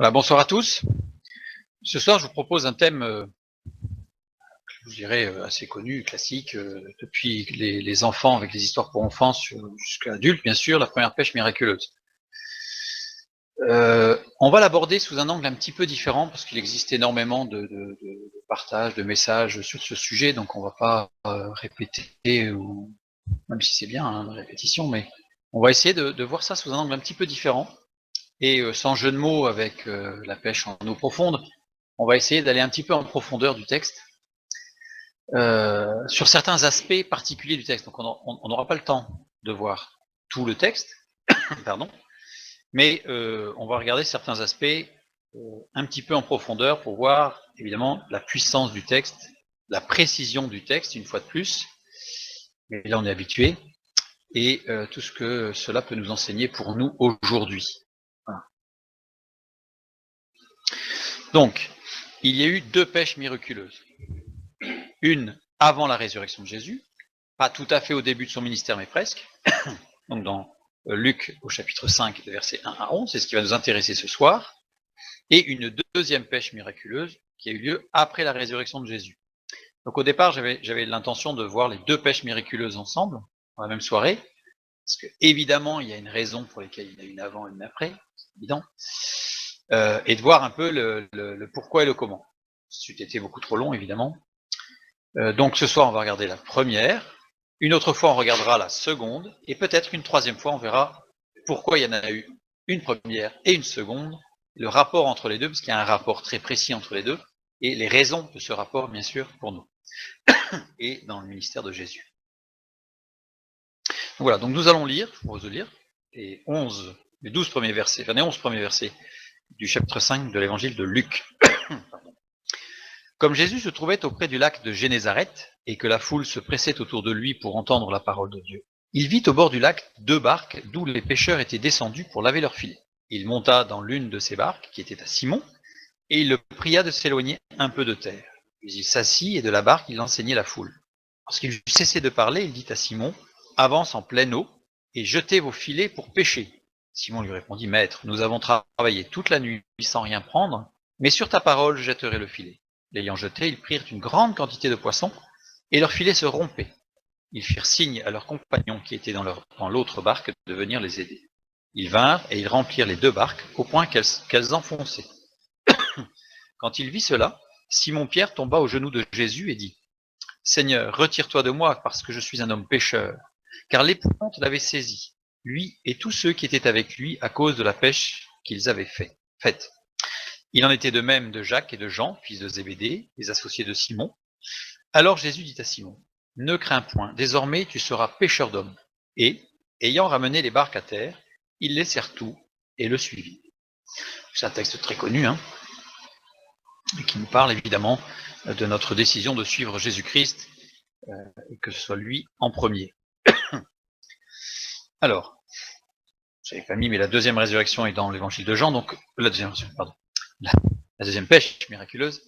Voilà, bonsoir à tous. Ce soir, je vous propose un thème, je dirais, assez connu, classique, depuis les enfants avec les histoires pour enfants jusqu'à adultes, bien sûr, la première pêche miraculeuse. On va l'aborder sous un angle un petit peu différent, parce qu'il existe énormément de partages, de messages sur ce sujet, donc on va pas répéter, ou même si c'est bien, hein, la répétition, mais on va essayer de voir ça sous un angle un petit peu différent, et sans jeu de mots avec la pêche en eau profonde, on va essayer d'aller un petit peu en profondeur du texte, sur certains aspects particuliers du texte. Donc on n'aura pas le temps de voir tout le texte, pardon, mais on va regarder certains aspects un petit peu en profondeur pour voir évidemment la puissance du texte, la précision du texte, une fois de plus, mais là on est habitué, et tout ce que cela peut nous enseigner pour nous aujourd'hui. Voilà. Donc, il y a eu deux pêches miraculeuses. Une avant la résurrection de Jésus, pas tout à fait au début de son ministère, mais presque, donc dans Luc au chapitre 5, versets 1 à 11, c'est ce qui va nous intéresser ce soir, et une deuxième pêche miraculeuse qui a eu lieu après la résurrection de Jésus. Donc au départ, j'avais l'intention de voir les deux pêches miraculeuses ensemble, dans la même soirée, parce que évidemment, il y a une raison pour laquelle il y en a une avant et une après, c'est évident, et de voir un peu le pourquoi et le comment. C'eût été beaucoup trop long, évidemment. Donc ce soir, on va regarder la première. Une autre fois, on regardera la seconde. Et peut-être qu'une troisième fois, on verra pourquoi il y en a eu une première et une seconde, le rapport entre les deux, parce qu'il y a un rapport très précis entre les deux, et les raisons de ce rapport, bien sûr, pour nous, et dans le ministère de Jésus. Donc voilà, donc nous allons lire, je vous propose de lire, les 12 premiers versets, enfin les 11 premiers versets du chapitre 5 de l'évangile de Luc. Comme Jésus se trouvait auprès du lac de Génézareth, et que la foule se pressait autour de lui pour entendre la parole de Dieu, il vit au bord du lac deux barques d'où les pêcheurs étaient descendus pour laver leurs filets. Il monta dans l'une de ces barques, qui était à Simon, et il le pria de s'éloigner un peu de terre. Puis il s'assit, et de la barque il enseignait la foule. Lorsqu'il eut cessé de parler, il dit à Simon, « Avance en pleine eau, et jetez vos filets pour pêcher. » Simon lui répondit, « Maître, nous avons travaillé toute la nuit sans rien prendre, mais sur ta parole je jetterai le filet. » L'ayant jeté, ils prirent une grande quantité de poissons, et leur filet se rompait. Ils firent signe à leurs compagnons qui étaient dans l'autre barque de venir les aider. Ils vinrent, et ils remplirent les deux barques, au point qu'elles enfonçaient. Quand il vit cela, Simon-Pierre tomba aux genoux de Jésus et dit, « Seigneur, retire-toi de moi, parce que je suis un homme pécheur. » Car l'épouvante l'avait saisi, lui et tous ceux qui étaient avec lui à cause de la pêche qu'ils avaient faite. Il en était de même de Jacques et de Jean, fils de Zébédée, les associés de Simon. Alors Jésus dit à Simon, « Ne crains point, désormais tu seras pêcheur d'hommes. » Et, ayant ramené les barques à terre, ils laissèrent tout et le suivirent. C'est un texte très connu, hein, qui nous parle évidemment de notre décision de suivre Jésus-Christ, et que ce soit lui en premier. Alors, je n'avais pas mis, mais la deuxième résurrection est dans l'évangile de Jean, donc la deuxième pêche miraculeuse.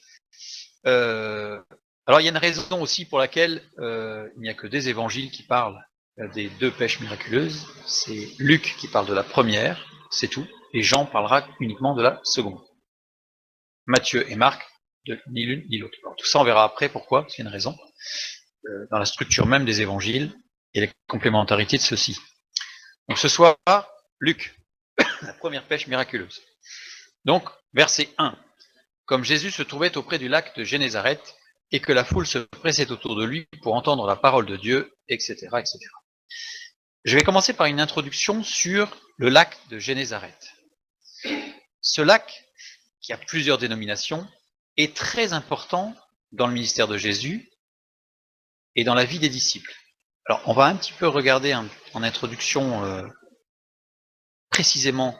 Alors il y a une raison aussi pour laquelle il n'y a que des évangiles qui parlent des deux pêches miraculeuses. C'est Luc qui parle de la première, c'est tout, et Jean parlera uniquement de la seconde. Matthieu et Marc, ni l'une ni l'autre. Tout ça on verra après pourquoi, parce qu'il y a une raison, dans la structure même des évangiles et les complémentarités de ceux-ci. Donc ce soir, Luc, la première pêche miraculeuse. Donc, verset 1. Comme Jésus se trouvait auprès du lac de Génézareth, et que la foule se pressait autour de lui pour entendre la parole de Dieu, etc., etc. Je vais commencer par une introduction sur le lac de Génézareth. Ce lac, qui a plusieurs dénominations, est très important dans le ministère de Jésus et dans la vie des disciples. Alors, on va un petit peu regarder en introduction précisément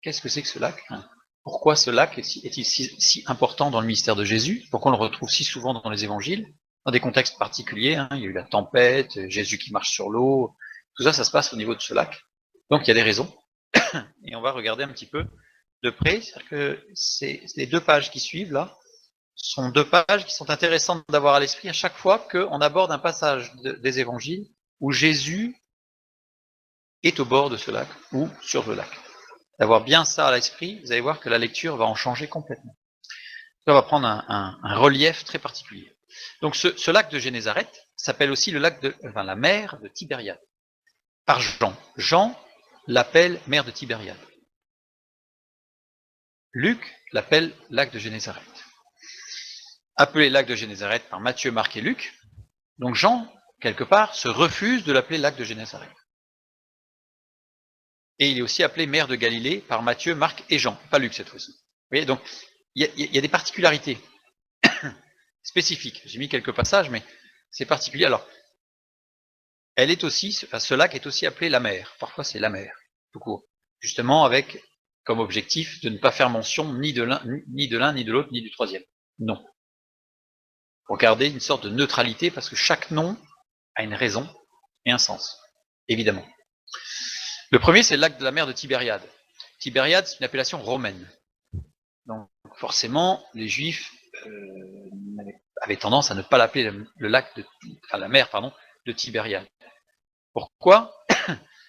qu'est-ce que c'est que ce lac, hein. Pourquoi ce lac est-il si important dans le ministère de Jésus? Pourquoi on le retrouve si souvent dans les évangiles? Dans des contextes particuliers, hein, il y a eu la tempête, Jésus qui marche sur l'eau, tout ça, ça se passe au niveau de ce lac. Donc il y a des raisons. Et on va regarder un petit peu de près. C'est-à-dire que les deux pages qui suivent là sont deux pages qui sont intéressantes d'avoir à l'esprit à chaque fois qu'on aborde un passage des évangiles où Jésus est au bord de ce lac ou sur le lac. d'avoir bien ça à l'esprit, vous allez voir que la lecture va en changer complètement. Ça va prendre un relief très particulier. Donc ce lac de Génézareth s'appelle aussi la mer de Tibériade, par Jean. Jean l'appelle mer de Tibériade. Luc l'appelle lac de Génézareth. Appelé lac de Génézareth par Matthieu, Marc et Luc, donc Jean, quelque part, se refuse de l'appeler lac de Génézareth. Et il est aussi appelé mer de Galilée par Matthieu, Marc et Jean, pas Luc cette fois-ci. Vous voyez, donc il y a des particularités spécifiques. J'ai mis quelques passages, mais c'est particulier. Alors, elle est aussi, ce lac est aussi appelé la mer. Parfois, c'est la mer, tout court. Justement, avec comme objectif de ne pas faire mention ni de l'un, ni de l'autre, ni du troisième. Non. Pour garder une sorte de neutralité, parce que chaque nom a une raison et un sens, évidemment. Le premier, c'est le lac de la mer de Tibériade. Tibériade, c'est une appellation romaine. Donc, forcément, les Juifs avaient tendance à ne pas l'appeler la mer, de Tibériade. Pourquoi?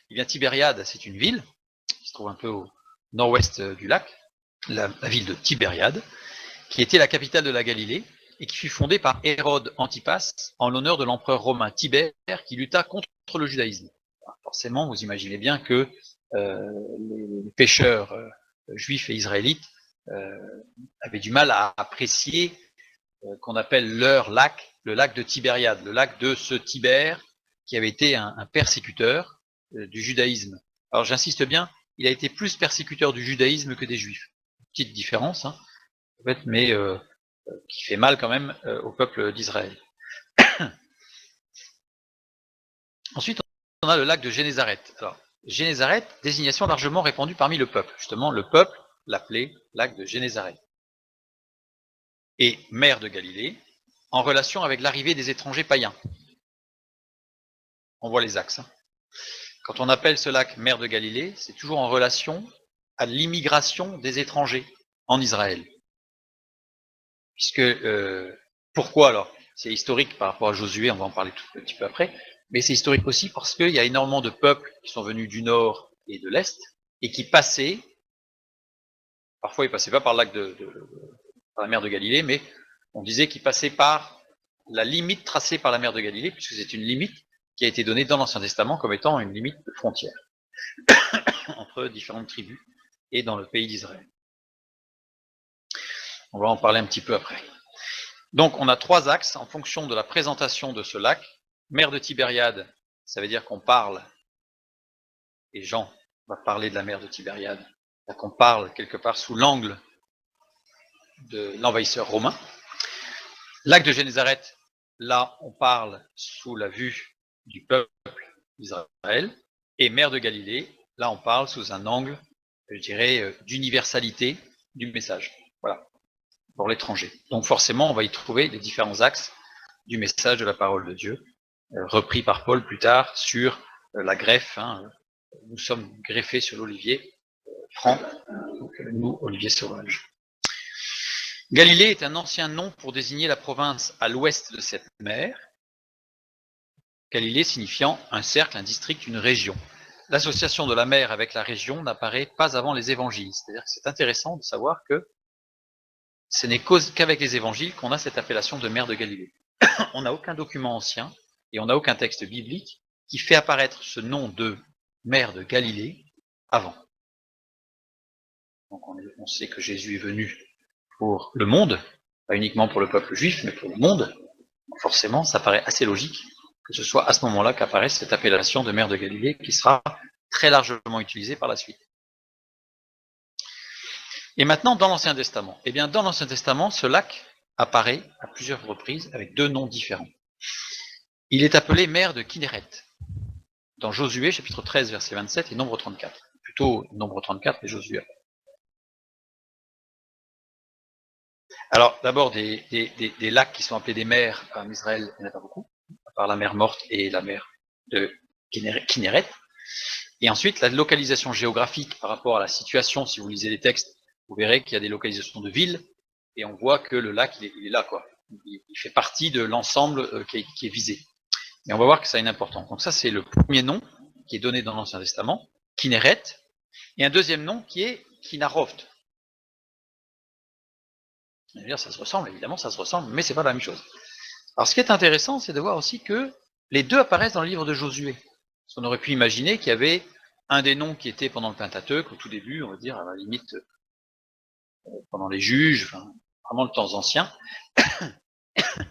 Eh bien, Tibériade, c'est une ville qui se trouve un peu au nord-ouest du lac, la ville de Tibériade, qui était la capitale de la Galilée et qui fut fondée par Hérode Antipas en l'honneur de l'empereur romain Tibère qui lutta contre le judaïsme. Alors, forcément, vous imaginez bien que les pêcheurs juifs et israélites avaient du mal à apprécier qu'on appelle leur lac, le lac de Tibériade, le lac de ce Tibère qui avait été un persécuteur du judaïsme. Alors j'insiste bien, il a été plus persécuteur du judaïsme que des juifs. Petite différence, hein, mais qui fait mal quand même au peuple d'Israël. Ensuite, on a le lac de Génézareth. Alors, Génézareth, désignation largement répandue parmi le peuple. Justement, le peuple l'appelait lac de Génézareth. Et mer de Galilée, en relation avec l'arrivée des étrangers païens. On voit les axes. Hein. Quand on appelle ce lac mer de Galilée, c'est toujours en relation à l'immigration des étrangers en Israël. Puisque, pourquoi alors? C'est historique par rapport à Josué, on va en parler tout un petit peu après, mais c'est historique aussi parce qu'il y a énormément de peuples qui sont venus du nord et de l'est, et qui passaient, parfois ils passaient pas par le lac par la mer de Galilée, mais on disait qu'ils passaient par la limite tracée par la mer de Galilée, puisque c'est une limite qui a été donnée dans l'Ancien Testament comme étant une limite de frontière entre différentes tribus et dans le pays d'Israël. On va en parler un petit peu après. Donc on a trois axes en fonction de la présentation de ce lac. Mer de Tibériade, ça veut dire qu'on parle, et Jean va parler de la mer de Tibériade, qu'on parle quelque part sous l'angle de l'envahisseur romain. Lac de Génézareth, là on parle sous la vue du peuple d'Israël. Et mer de Galilée, là on parle sous un angle, je dirais, d'universalité du message. Voilà, pour l'étranger. Donc forcément, on va y trouver les différents axes du message de la parole de Dieu, repris par Paul plus tard sur la greffe. Hein, nous sommes greffés sur l'olivier franc, donc nous, olivier sauvage. Galilée est un ancien nom pour désigner la province à l'ouest de cette mer. Galilée signifiant un cercle, un district, une région. L'association de la mer avec la région n'apparaît pas avant les évangiles. C'est-à-dire que c'est intéressant de savoir que ce n'est qu'avec les évangiles qu'on a cette appellation de mer de Galilée. On n'a aucun document ancien et on n'a aucun texte biblique qui fait apparaître ce nom de mer de Galilée avant. Donc on sait que Jésus est venu pour le monde, pas uniquement pour le peuple juif, mais pour le monde. Donc forcément, ça paraît assez logique que ce soit à ce moment-là qu'apparaisse cette appellation de mer de Galilée qui sera très largement utilisée par la suite. Et maintenant, dans l'Ancien Testament. Eh bien, dans l'Ancien Testament, ce lac apparaît à plusieurs reprises avec deux noms différents. Il est appelé mer de Kinéret, dans Josué, chapitre 13, verset 27, et Nombre 34. Plutôt Nombre 34 et Josué. Alors, d'abord, des lacs qui sont appelés des mers en Israël, il n'y en a pas beaucoup, à part la mer Morte et la mer de Kinéret. Et ensuite, la localisation géographique par rapport à la situation, si vous lisez les textes, vous verrez qu'il y a des localisations de villes, et on voit que le lac, il est là, quoi. Il fait partie de l'ensemble qui est visé. Et on va voir que ça a une importance. Donc ça, c'est le premier nom qui est donné dans l'Ancien Testament, Kinéret. et un deuxième nom qui est Kinaroft. Dire, ça se ressemble, évidemment, ça se ressemble, mais c'est pas la même chose. Alors, ce qui est intéressant, c'est de voir aussi que les deux apparaissent dans le livre de Josué. Parce qu'on aurait pu imaginer qu'il y avait un des noms qui était pendant le Pentateuque, au tout début, on va dire, à la limite, pendant les juges, enfin, vraiment le temps ancien,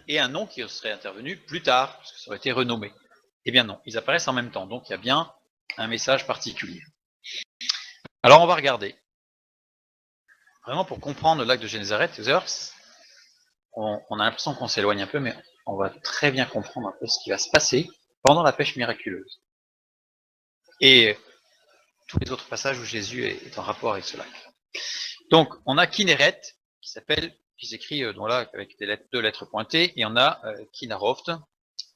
et un nom qui serait intervenu plus tard, parce que ça aurait été renommé. Eh bien non, ils apparaissent en même temps, donc il y a bien un message particulier. Alors on va regarder. Vraiment pour comprendre le lac de Génézareth, on a l'impression qu'on s'éloigne un peu, mais on va très bien comprendre un peu ce qui va se passer pendant la pêche miraculeuse. Et tous les autres passages où Jésus est en rapport avec ce lac. Donc on a Kinéret, qui s'écrit là avec deux lettres pointées, et on a Kinaroft,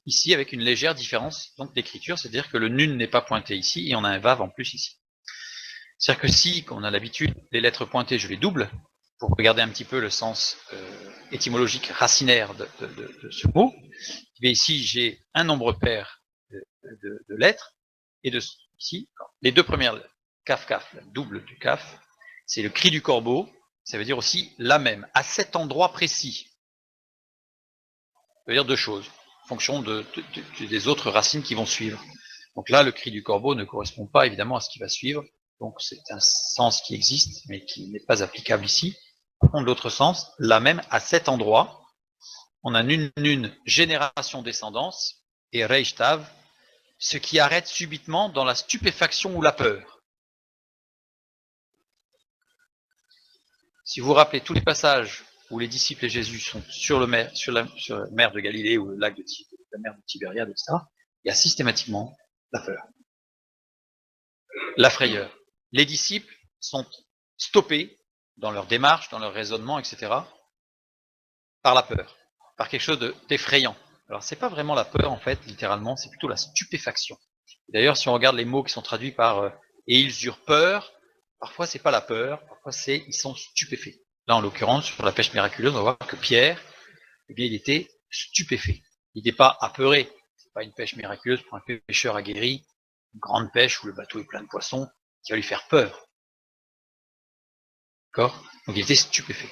ici avec une légère différence donc d'écriture, c'est-à-dire que le nun n'est pas pointé ici, et on a un vav en plus ici. C'est-à-dire que si, comme on a l'habitude, les lettres pointées, je les double, pour regarder un petit peu le sens étymologique racinaire de ce mot, mais ici j'ai un nombre pair de lettres, et ici, les deux premières, kaf, la double du kaf, c'est le cri du corbeau, ça veut dire aussi la même, à cet endroit précis. Ça veut dire deux choses, en fonction des autres racines qui vont suivre. Donc là, le cri du corbeau ne correspond pas évidemment à ce qui va suivre, donc c'est un sens qui existe, mais qui n'est pas applicable ici. Par contre, l'autre sens, la même, à cet endroit, on a une génération descendance, et Reichtav, ce qui arrête subitement dans la stupéfaction ou la peur. Si vous vous rappelez tous les passages où les disciples et Jésus sont sur la mer de Galilée ou le lac de la mer de Tibériade, etc., il y a systématiquement la peur, la frayeur. Les disciples sont stoppés dans leur démarche, dans leur raisonnement, etc., par la peur, par quelque chose d'effrayant. Alors c'est pas vraiment la peur en fait, littéralement, c'est plutôt la stupéfaction. D'ailleurs, si on regarde les mots qui sont traduits par et ils eurent peur, parfois c'est pas la peur, parfois c'est ils sont stupéfaits. Là, en l'occurrence, sur la pêche miraculeuse, on va voir que Pierre, eh bien, il était stupéfait. Il n'était pas apeuré. C'est pas une pêche miraculeuse pour un pêcheur aguerri, une grande pêche où le bateau est plein de poissons, qui va lui faire peur. D'accord? Donc il était stupéfait.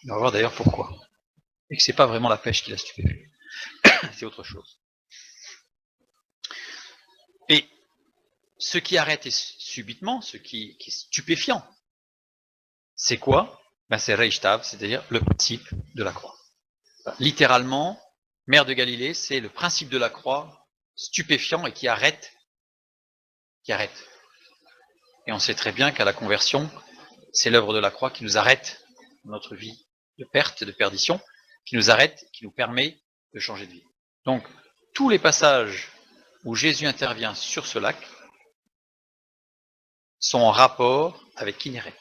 On va voir d'ailleurs pourquoi. Et que c'est pas vraiment la pêche qui l'a stupéfait. C'est autre chose. Et ce qui arrête subitement, ce qui est stupéfiant, c'est quoi? Ben c'est Reichtav, c'est-à-dire le principe de la croix. Littéralement, mer de Galilée, c'est le principe de la croix stupéfiant et qui arrête. Et on sait très bien qu'à la conversion, c'est l'œuvre de la croix qui nous arrête notre vie de perte, de perdition, qui nous arrête, qui nous permet de changer de vie. Donc, tous les passages où Jésus intervient sur ce lac sont en rapport avec Kinéret.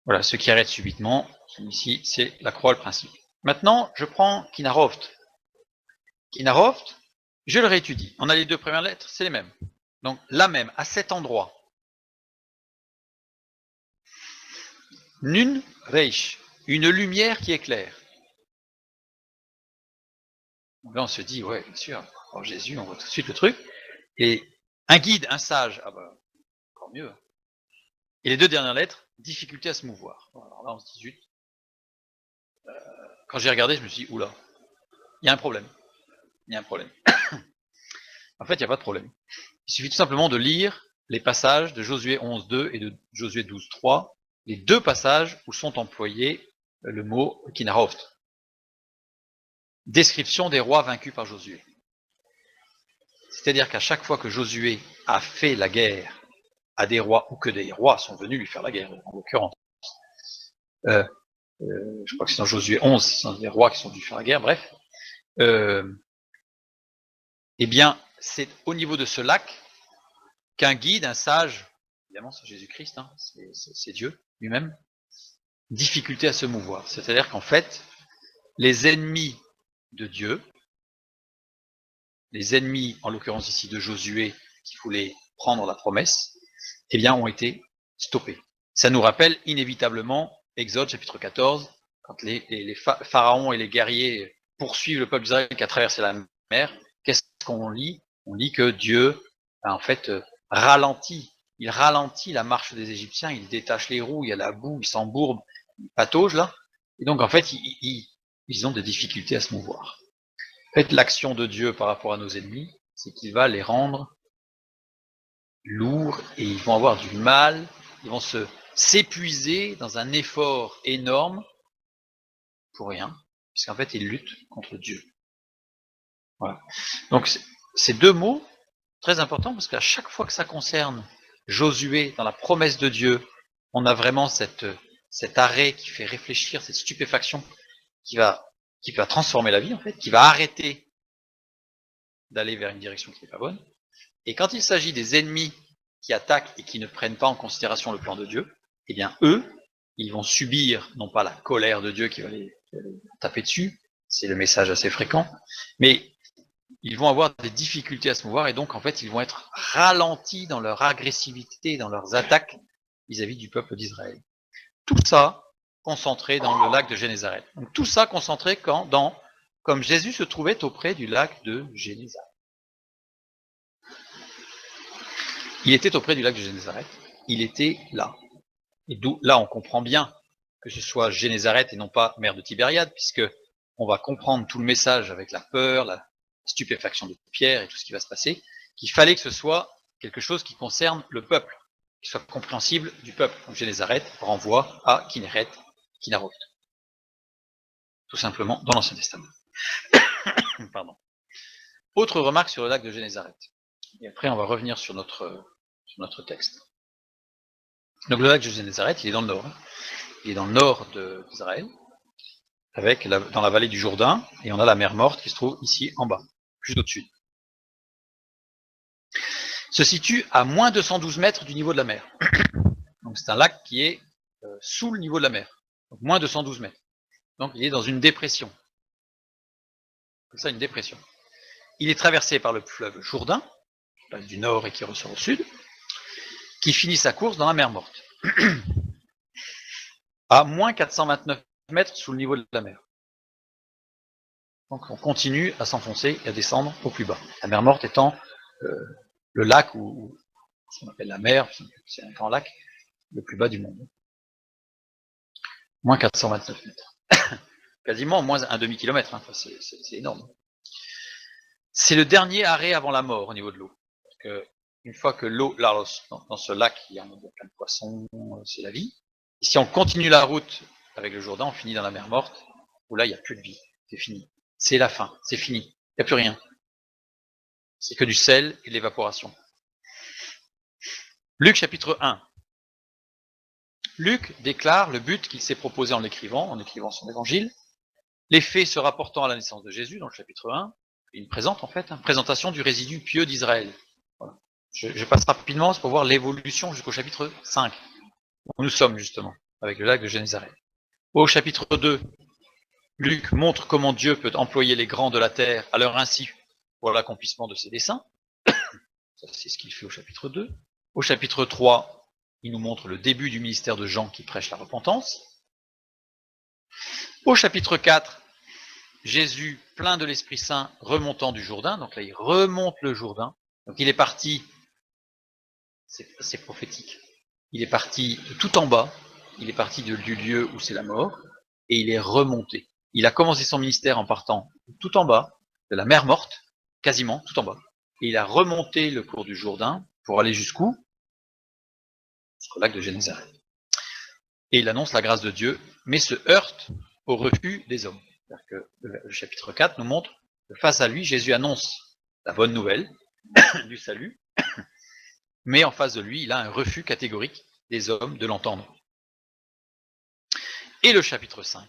Voilà, ce qui arrête subitement, ici, c'est la croix, le principe. Maintenant, je prends Kinaroft. Kinaroft, je le réétudie. On a les deux premières lettres, c'est les mêmes. Donc, la même, à cet endroit. Nun Reich, une lumière qui éclaire. Donc là, on se dit, ouais, bien sûr, alors Jésus, on voit tout de suite le truc. Et un guide, un sage, ah bah, encore mieux. Et les deux dernières lettres, difficulté à se mouvoir. Alors là, on se dit, zut. Quand j'ai regardé, je me suis dit, oula, il y a un problème. Il y a un problème. En fait, il n'y a pas de problème. Il suffit tout simplement de lire les passages de Josué 11.2 et de Josué 12.3, les deux passages où sont employés le mot Kinaroft. Description des rois vaincus par Josué. C'est-à-dire qu'à chaque fois que Josué a fait la guerre à des rois, ou que des rois sont venus lui faire la guerre, en l'occurrence, je crois que c'est dans Josué 11, ce sont des rois qui sont venus faire la guerre, bref, eh bien, c'est au niveau de ce lac qu'un guide, un sage, évidemment c'est Jésus-Christ, hein, c'est Dieu lui-même, difficulté à se mouvoir. C'est-à-dire qu'en fait, les ennemis de Dieu, les ennemis, en l'occurrence ici de Josué, qui voulaient prendre la promesse, eh bien, ont été stoppés. Ça nous rappelle inévitablement Exode chapitre 14, quand les pharaons et les guerriers poursuivent le peuple d'Israël qui a traversé la mer. Qu'est-ce qu'on lit? On lit que Dieu en fait, ralentit. Il ralentit la marche des Égyptiens, il détache les roues, il y a la boue, ils s'embourbent, ils pataugent là. Et donc en fait, ils ont des difficultés à se mouvoir. En fait, l'action de Dieu par rapport à nos ennemis, c'est qu'il va les rendre lourds et ils vont avoir du mal, ils vont s'épuiser dans un effort énorme pour rien, puisqu'en fait ils luttent contre Dieu. Voilà. Donc ces deux mots, très importants, parce qu'à chaque fois que ça concerne Josué dans la promesse de Dieu, on a vraiment cet arrêt qui fait réfléchir, cette stupéfaction qui va transformer la vie en fait, qui va arrêter d'aller vers une direction qui n'est pas bonne. Et quand il s'agit des ennemis qui attaquent et qui ne prennent pas en considération le plan de Dieu, eh bien eux, ils vont subir non pas la colère de Dieu qui va les taper dessus, c'est le message assez fréquent, mais ils vont avoir des difficultés à se mouvoir et donc en fait ils vont être ralentis dans leur agressivité, dans leurs attaques vis-à-vis du peuple d'Israël. Tout ça concentré dans le lac de Génézareth. Donc tout ça concentré comme Jésus se trouvait auprès du lac de Génézareth. Il était auprès du lac de Génézareth, il était là. Et d'où là on comprend bien que ce soit Génézareth et non pas mer de Tibériade, puisque on va comprendre tout le message avec la peur, la stupéfaction de Pierre et tout ce qui va se passer, qu'il fallait que ce soit quelque chose qui concerne le peuple, qui soit compréhensible du peuple. Donc Génézareth renvoie à Kinéret, Kinarot. Tout simplement dans l'Ancien Testament. Pardon. Autre remarque sur le lac de Génézareth. Et après on va revenir sur notre texte. Donc le lac de Génézareth, il est dans le nord. Il est dans le nord d'Israël, dans la vallée du Jourdain, et on a la mer Morte qui se trouve ici en bas, juste au-dessus. Se situe à moins 212 mètres du niveau de la mer. Donc c'est un lac qui est sous le niveau de la mer, donc moins 212 mètres. Donc il est dans une dépression. C'est ça, une dépression. Il est traversé par le fleuve Jourdain, qui passe du nord et qui ressort au sud, qui finit sa course dans la mer Morte, à moins 429 mètres sous le niveau de la mer. Donc on continue à s'enfoncer et à descendre au plus bas. La mer Morte étant le lac, ou ce qu'on appelle la mer, c'est un grand lac, le plus bas du monde. Moins 429 mètres. Quasiment moins un demi-kilomètre, hein. Enfin, c'est énorme. C'est le dernier arrêt avant la mort au niveau de l'eau. Une fois que l'eau, là, dans ce lac, il y a plein de poissons, c'est la vie. Et si on continue la route avec le Jourdain, on finit dans la mer Morte, où là, il n'y a plus de vie. C'est fini. C'est la fin. C'est fini. Il n'y a plus rien. C'est que du sel et de l'évaporation. Luc chapitre 1. Luc déclare le but qu'il s'est proposé en écrivant son évangile. Les faits se rapportant à la naissance de Jésus, dans le chapitre 1, il présente en fait une présentation du résidu pieux d'Israël. Voilà. Je passe rapidement pour voir l'évolution jusqu'au chapitre 5, où nous sommes justement, avec le lac de Génézareth. Au chapitre 2, Luc montre comment Dieu peut employer les grands de la terre à leur insu pour l'accomplissement de ses desseins. Ça, c'est ce qu'il fait au chapitre 2. Au chapitre 3, il nous montre le début du ministère de Jean qui prêche la repentance. Au chapitre 4, Jésus, plein de l'Esprit Saint, remontant du Jourdain. Donc là, il remonte le Jourdain. Donc il est parti, c'est prophétique, il est parti de tout en bas, il est parti du lieu où c'est la mort, et il est remonté. Il a commencé son ministère en partant tout en bas, de la mer Morte, quasiment tout en bas. Et il a remonté le cours du Jourdain pour aller jusqu'où? Jusqu'au lac de Génézareth. Et il annonce la grâce de Dieu, mais se heurte au refus des hommes. C'est-à-dire que le chapitre 4 nous montre que face à lui, Jésus annonce la bonne nouvelle du salut, mais en face de lui, il a un refus catégorique des hommes de l'entendre. Et le chapitre 5,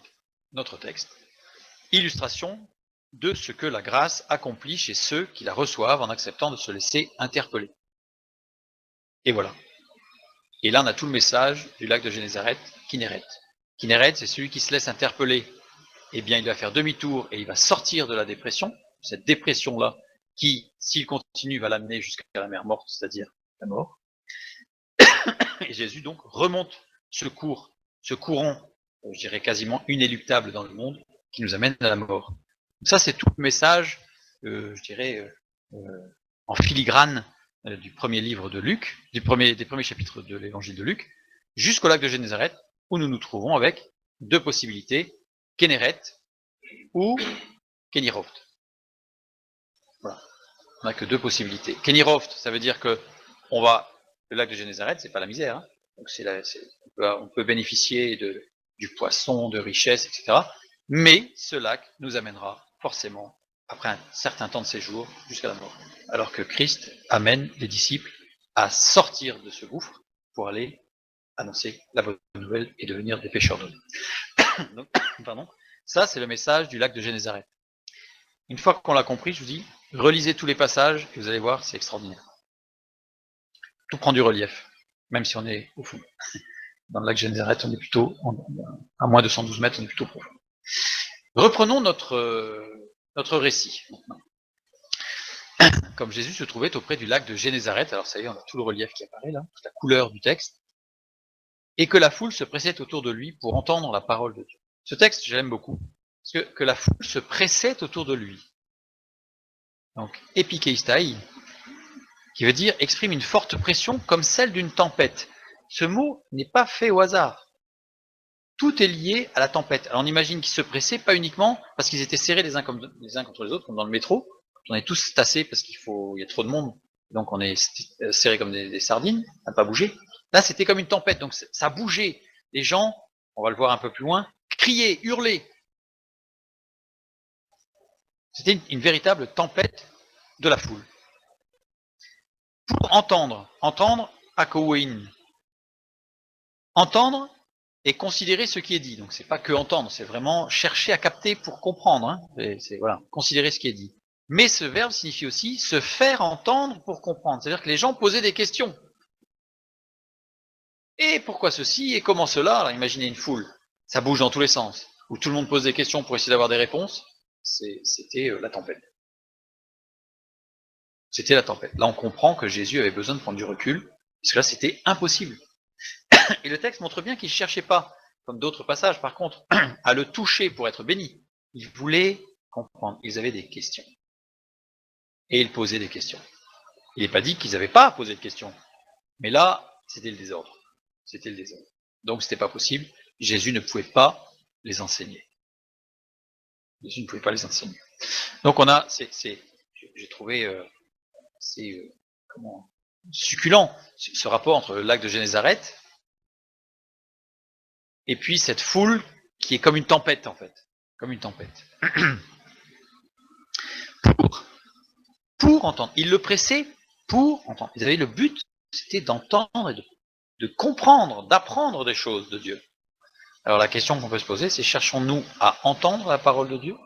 notre texte, illustration de ce que la grâce accomplit chez ceux qui la reçoivent en acceptant de se laisser interpeller. Et voilà. Et là, on a tout le message du lac de Génézareth, Kinéret. Kinéret, c'est celui qui se laisse interpeller. Eh bien, il va faire demi-tour et il va sortir de la dépression, cette dépression-là, qui, s'il continue, va l'amener jusqu'à la mer Morte, c'est-à-dire la mort. Et Jésus, donc, remonte ce courant, je dirais quasiment inéluctable dans le monde, qui nous amène à la mort. Donc ça, c'est tout le message, je dirais, en filigrane du premier livre de Luc, des premiers chapitres de l'évangile de Luc, jusqu'au lac de Génézareth, où nous nous trouvons avec deux possibilités, Kénéret ou Kéniroft. Voilà. On n'a que deux possibilités. Kéniroft, ça veut dire que le lac de Génézareth, c'est pas la misère. Hein. Donc on peut bénéficier du poisson, de richesses, etc. Mais ce lac nous amènera forcément, après un certain temps de séjour, jusqu'à la mort. Alors que Christ amène les disciples à sortir de ce gouffre pour aller annoncer la bonne nouvelle et devenir des pêcheurs d'eau. Donc, pardon. Ça, c'est le message du lac de Génézareth. Une fois qu'on l'a compris, je vous dis, relisez tous les passages et vous allez voir, c'est extraordinaire. Tout prend du relief, même si on est au fond. Dans le lac Génézareth, on est plutôt, à moins de 112 mètres, on est plutôt profond. Reprenons notre récit. Comme Jésus se trouvait auprès du lac de Génézareth, alors ça y est, on a tout le relief qui apparaît là, toute la couleur du texte, et que la foule se pressait autour de lui pour entendre la parole de Dieu. Ce texte, je l'aime beaucoup, parce que la foule se pressait autour de lui. Donc, epikeistai, qui veut dire exprime une forte pression comme celle d'une tempête. Ce mot n'est pas fait au hasard. Tout est lié à la tempête. Alors on imagine qu'ils se pressaient, pas uniquement parce qu'ils étaient serrés les uns contre les autres, comme dans le métro. On est tous tassés parce il y a trop de monde, donc on est serrés comme des sardines, à ne pas bouger. Là, c'était comme une tempête, donc ça bougeait. Les gens, on va le voir un peu plus loin, criaient, hurlaient. C'était une véritable tempête de la foule. Pour entendre, akouin. Entendre et considérer ce qui est dit. Donc c'est pas que entendre, c'est vraiment chercher à capter pour comprendre. Hein. C'est voilà, considérer ce qui est dit. Mais ce verbe signifie aussi se faire entendre pour comprendre. C'est-à-dire que les gens posaient des questions. Et pourquoi ceci et comment cela? Alors imaginez une foule, ça bouge dans tous les sens, où tout le monde pose des questions pour essayer d'avoir des réponses. C'était la tempête. C'était la tempête. Là, on comprend que Jésus avait besoin de prendre du recul, parce que là, c'était impossible. Et le texte montre bien qu'il ne cherchait pas, comme d'autres passages par contre, à le toucher pour être béni. Ils voulaient comprendre. Ils avaient des questions. Et ils posaient des questions. Il n'est pas dit qu'ils n'avaient pas à poser de questions. Mais là, c'était le désordre. C'était le désordre. Donc, c'était pas possible. Jésus ne pouvait pas les enseigner. Jésus ne pouvait pas les enseigner. Donc, j'ai trouvé succulent ce rapport entre le lac de Génézareth et puis cette foule qui est comme une tempête en fait, comme une tempête. Pour entendre. Ils le pressaient pour entendre. Ils avaient le but, c'était d'entendre et de comprendre, d'apprendre des choses de Dieu. Alors la question qu'on peut se poser, c'est cherchons-nous à entendre la parole de Dieu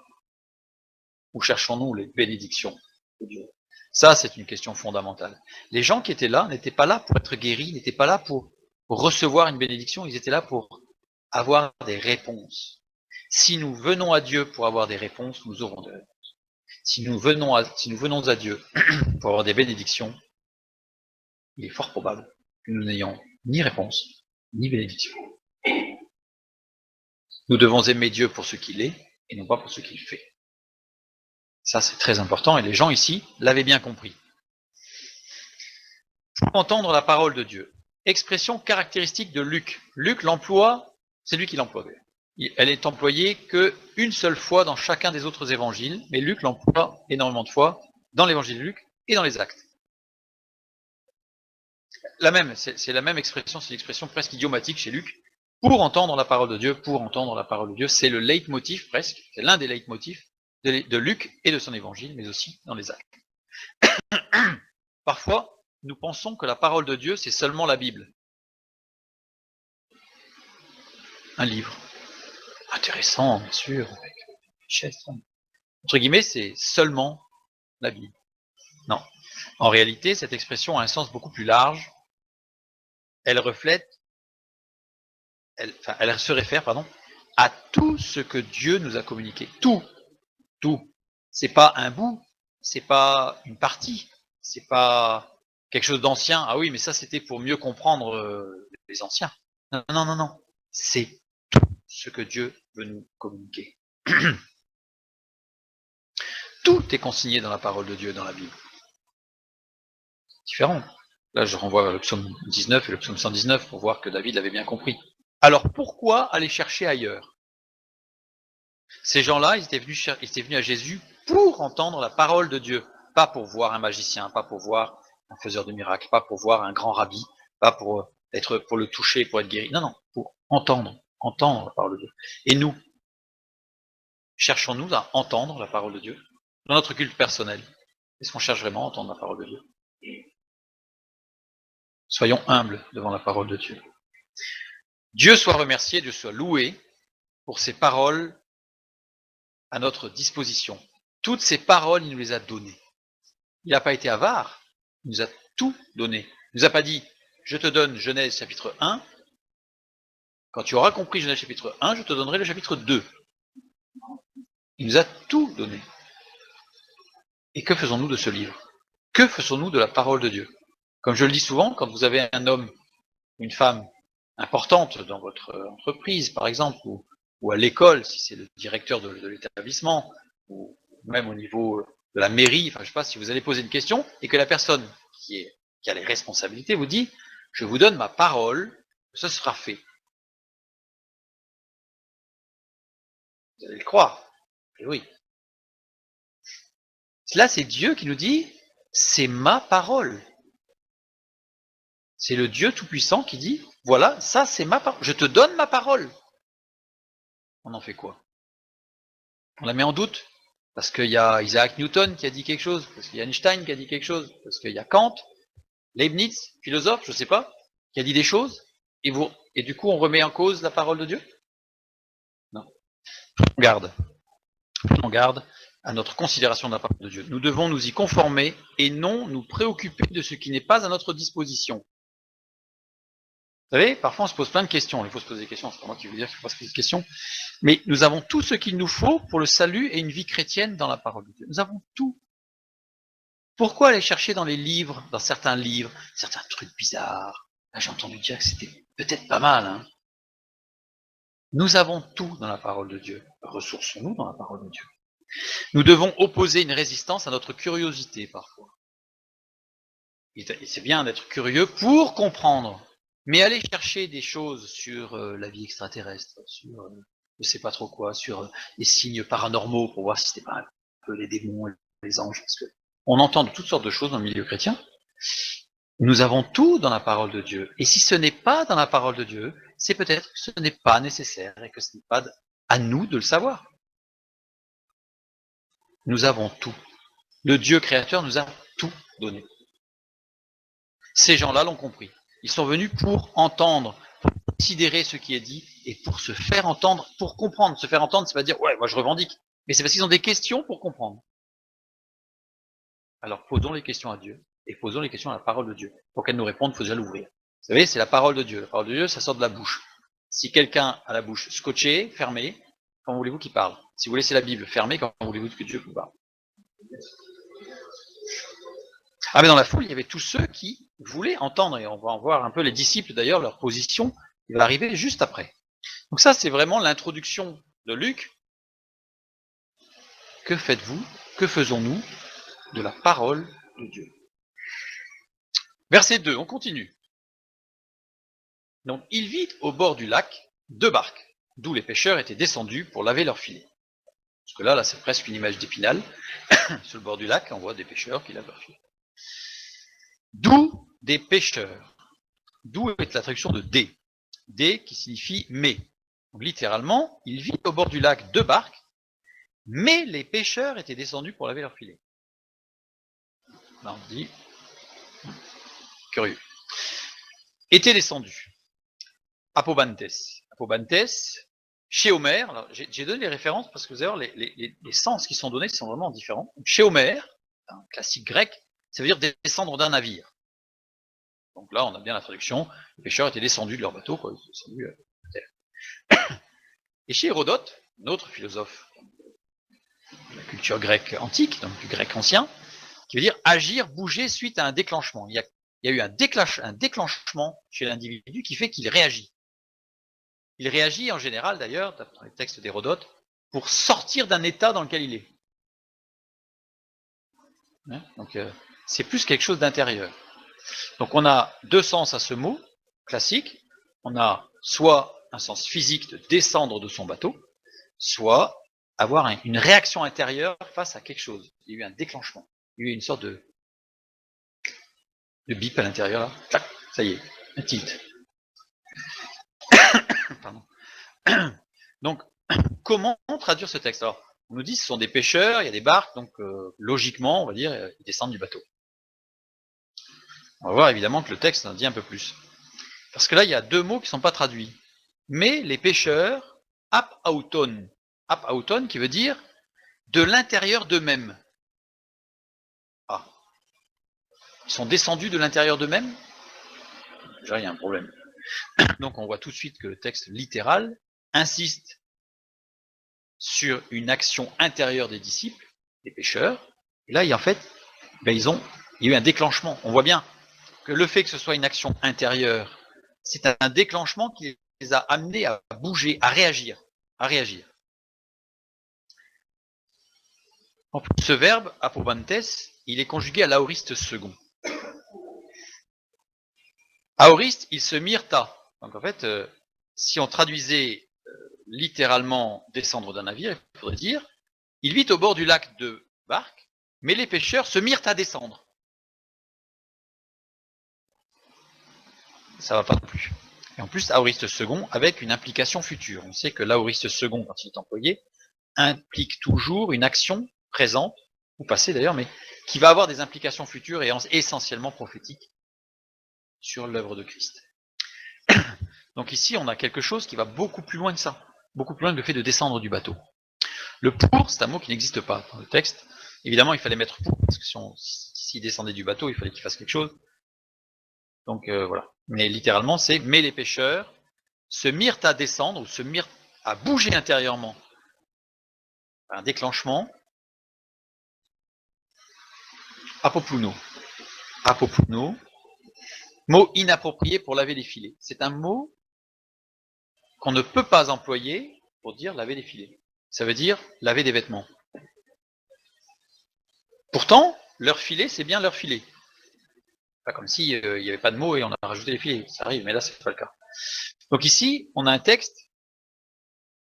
ou cherchons-nous les bénédictions de Dieu? Ça, c'est une question fondamentale. Les gens qui étaient là n'étaient pas là pour être guéris, n'étaient pas là pour recevoir une bénédiction, ils étaient là pour avoir des réponses. Si nous venons à Dieu pour avoir des réponses, nous aurons des réponses. Si nous venons à Dieu pour avoir des bénédictions, il est fort probable que nous n'ayons ni réponse, ni bénédiction. Nous devons aimer Dieu pour ce qu'il est, et non pas pour ce qu'il fait. Ça, c'est très important, et les gens ici l'avaient bien compris. Pour entendre la parole de Dieu. Expression caractéristique de Luc. Luc l'emploie, c'est lui qui l'emploie. Elle est employée qu'une seule fois dans chacun des autres évangiles, mais Luc l'emploie énormément de fois dans l'évangile de Luc et dans les actes. C'est la même expression, c'est l'expression presque idiomatique chez Luc. Pour entendre la parole de Dieu, c'est le leitmotiv presque, c'est l'un des leitmotifs de Luc et de son évangile, mais aussi dans les actes. Parfois, nous pensons que la parole de Dieu, c'est seulement la Bible. Un livre. Intéressant, bien sûr, avec richesse. Entre guillemets, c'est seulement la Bible. Non. En réalité, cette expression a un sens beaucoup plus large. Elle se réfère, à tout ce que Dieu nous a communiqué. Tout. C'est pas un bout, c'est pas une partie, c'est pas quelque chose d'ancien. Ah oui, mais ça c'était pour mieux comprendre les anciens. Non. C'est tout ce que Dieu veut nous communiquer. Tout est consigné dans la parole de Dieu, dans la Bible. différent. Là, je renvoie vers le psaume 19 et le psaume 119 pour voir que David l'avait bien compris. Alors, pourquoi aller chercher ailleurs? Ces gens-là, ils étaient venus à Jésus pour entendre la parole de Dieu, pas pour voir un magicien, pas pour voir un faiseur de miracles, pas pour voir un grand rabbi, pas pour le toucher, pour être guéri. Non, non, pour entendre la parole de Dieu. Et nous, cherchons-nous à entendre la parole de Dieu dans notre culte personnel? Est-ce qu'on cherche vraiment à entendre la parole de Dieu? Soyons humbles devant la parole de Dieu. Dieu soit remercié, Dieu soit loué pour ces paroles à notre disposition. Toutes ces paroles, il nous les a données. Il n'a pas été avare, il nous a tout donné. Il nous a pas dit, je te donne Genèse chapitre 1, quand tu auras compris Genèse chapitre 1, je te donnerai le chapitre 2. Il nous a tout donné. Et que faisons-nous de ce livre? Que faisons-nous de la parole de Dieu? Comme je le dis souvent, quand vous avez un homme ou une femme importante dans votre entreprise, par exemple, ou à l'école, si c'est le directeur de l'établissement, ou même au niveau de la mairie, enfin je sais pas, si vous allez poser une question, et que la personne qui a les responsabilités vous dit, je vous donne ma parole, ce sera fait. Vous allez le croire. Et oui. Là, c'est Dieu qui nous dit, c'est ma parole. C'est le Dieu Tout-Puissant qui dit, voilà, ça c'est ma parole, je te donne ma parole. On en fait quoi? On la met en doute? Parce qu'il y a Isaac Newton qui a dit quelque chose, parce qu'il y a Einstein qui a dit quelque chose, parce qu'il y a Kant, Leibniz, philosophe, je sais pas, qui a dit des choses, et du coup on remet en cause la parole de Dieu? Non. On garde à notre considération de la parole de Dieu. Nous devons nous y conformer et non nous préoccuper de ce qui n'est pas à notre disposition. Vous savez, parfois on se pose plein de questions. Il faut se poser des questions, c'est pas moi qui veux dire qu'il faut pas se poser des questions. Mais nous avons tout ce qu'il nous faut pour le salut et une vie chrétienne dans la parole de Dieu. Nous avons tout. Pourquoi aller chercher dans les livres, dans certains livres, certains trucs bizarres? Là, j'ai entendu dire que c'était peut-être pas mal. Hein. Nous avons tout dans la parole de Dieu. Ressourçons-nous dans la parole de Dieu. Nous devons opposer une résistance à notre curiosité parfois. Et c'est bien d'être curieux pour comprendre. Mais aller chercher des choses sur la vie extraterrestre, sur je sais pas trop quoi, sur les signes paranormaux pour voir si c'était pas un peu les démons et les anges, parce que on entend de toutes sortes de choses dans le milieu chrétien. Nous avons tout dans la parole de Dieu. Et si ce n'est pas dans la parole de Dieu, c'est peut-être que ce n'est pas nécessaire et que ce n'est pas à nous de le savoir. Nous avons tout. Le Dieu créateur nous a tout donné. Ces gens-là l'ont compris. Ils sont venus pour entendre, pour considérer ce qui est dit et pour se faire entendre, pour comprendre. Se faire entendre, c'est pas dire ouais, moi je revendique, mais c'est parce qu'ils ont des questions pour comprendre. Alors posons les questions à Dieu et posons les questions à la parole de Dieu. Pour qu'elle nous réponde, il faut déjà l'ouvrir. Vous savez, c'est la parole de Dieu. La parole de Dieu, ça sort de la bouche. Si quelqu'un a la bouche scotchée, fermée, comment voulez-vous qu'il parle? Si vous laissez la Bible fermée, comment voulez-vous que Dieu vous parle? Ah mais dans la foule, il y avait tous ceux qui voulaient entendre, et on va en voir un peu les disciples d'ailleurs, leur position, il va arriver juste après. Donc ça, c'est vraiment l'introduction de Luc. Que faites-vous? Que faisons-nous de la parole de Dieu? Verset 2, on continue. Donc il vit au bord du lac 2 barques, d'où les pêcheurs étaient descendus pour laver leurs filets. Parce que là c'est presque une image d'Épinal. Sur le bord du lac, on voit des pêcheurs qui lavent leurs filets. D'où des pêcheurs. D'où est la traduction de des. Des qui signifie mais. Donc, littéralement, il vit au bord du lac 2 barques, mais les pêcheurs étaient descendus pour laver leurs filets. Là on dit, curieux. Étaient descendus. Apobantes. Apobantes, chez Homère, j'ai donné les références parce que vous allez voir, les sens qui sont donnés sont vraiment différents. Chez Homère, un classique grec, ça veut dire descendre d'un navire. Donc là, on a bien la traduction, les pêcheurs étaient descendus de leur bateau, quoi, ils sont descendus de terre. Et chez Hérodote, un autre philosophe de la culture grecque antique, donc du grec ancien, qui veut dire agir, bouger suite à un déclenchement. Il y a eu un déclenchement chez l'individu qui fait qu'il réagit. Il réagit en général, d'ailleurs, dans les textes d'Hérodote, pour sortir d'un état dans lequel il est. Donc, c'est plus quelque chose d'intérieur. Donc on a deux sens à ce mot classique. On a soit un sens physique de descendre de son bateau, soit avoir une réaction intérieure face à quelque chose. Il y a eu un déclenchement. Il y a eu une sorte de bip à l'intérieur là. Tac, ça y est, un tilt. Pardon. Donc, comment traduire ce texte? Alors, on nous dit que ce sont des pêcheurs, il y a des barques, donc logiquement, on va dire, ils descendent du bateau. On va voir évidemment que le texte en dit un peu plus. Parce que là, il y a deux mots qui ne sont pas traduits. Mais les pêcheurs, ap auton qui veut dire de l'intérieur d'eux-mêmes. Ah. Ils sont descendus de l'intérieur d'eux-mêmes? Déjà, il y a un problème. Donc on voit tout de suite que le texte littéral insiste sur une action intérieure des disciples, des pêcheurs. Et là, en fait, il y a eu un déclenchement. On voit bien que le fait que ce soit une action intérieure, c'est un déclenchement qui les a amenés à bouger, à réagir. En plus, ce verbe, apobantes, il est conjugué à l'aoriste second. Aoriste, il se myrta. Donc en fait, si on traduisait littéralement descendre d'un navire, il faudrait dire il vit au bord du lac de barques, mais les pêcheurs se mirent à descendre. Ça va pas non plus. Et en plus, aoriste second avec une implication future. On sait que l'aoriste second, quand il est employé, implique toujours une action présente, ou passée d'ailleurs, mais qui va avoir des implications futures et essentiellement prophétiques sur l'œuvre de Christ. Donc ici, on a quelque chose qui va beaucoup plus loin que ça, beaucoup plus loin que le fait de descendre du bateau. Le pour, c'est un mot qui n'existe pas dans le texte. Évidemment, il fallait mettre pour, parce que s'il descendait du bateau, il fallait qu'il fasse quelque chose. Donc voilà. Mais littéralement, c'est « mais les pêcheurs se mirent à descendre, ou se mirent à bouger intérieurement ». Un déclenchement. Apopluno. Apopluno. Mot inapproprié pour laver les filets. C'est un mot qu'on ne peut pas employer pour dire laver les filets. Ça veut dire laver des vêtements. Pourtant, leur filet, c'est bien leur filet. Pas comme si il n'y avait pas de mots et on a rajouté les filets. Ça arrive, mais là, c'est pas le cas. Donc ici, on a un texte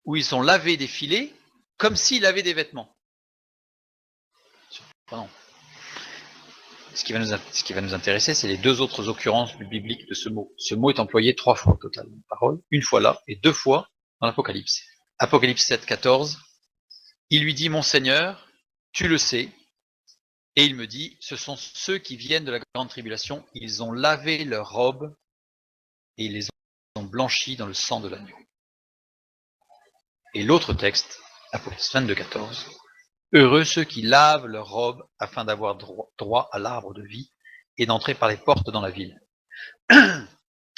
où ils ont lavé des filets comme s'ils lavaient des vêtements. Surprenant. Ce qui va nous intéresser, c'est les deux autres occurrences bibliques de ce mot. Ce mot est employé 3 fois au total dans la parole, une fois là et 2 fois dans l'Apocalypse. Apocalypse 7, 14. Il lui dit, mon Seigneur, tu le sais. Et il me dit, ce sont ceux qui viennent de la grande tribulation, ils ont lavé leurs robes et ils les ont blanchis dans le sang de l'agneau. Et l'autre texte, Apocalypse 22, 14. Heureux ceux qui lavent leurs robes afin d'avoir droit à l'arbre de vie et d'entrer par les portes dans la ville.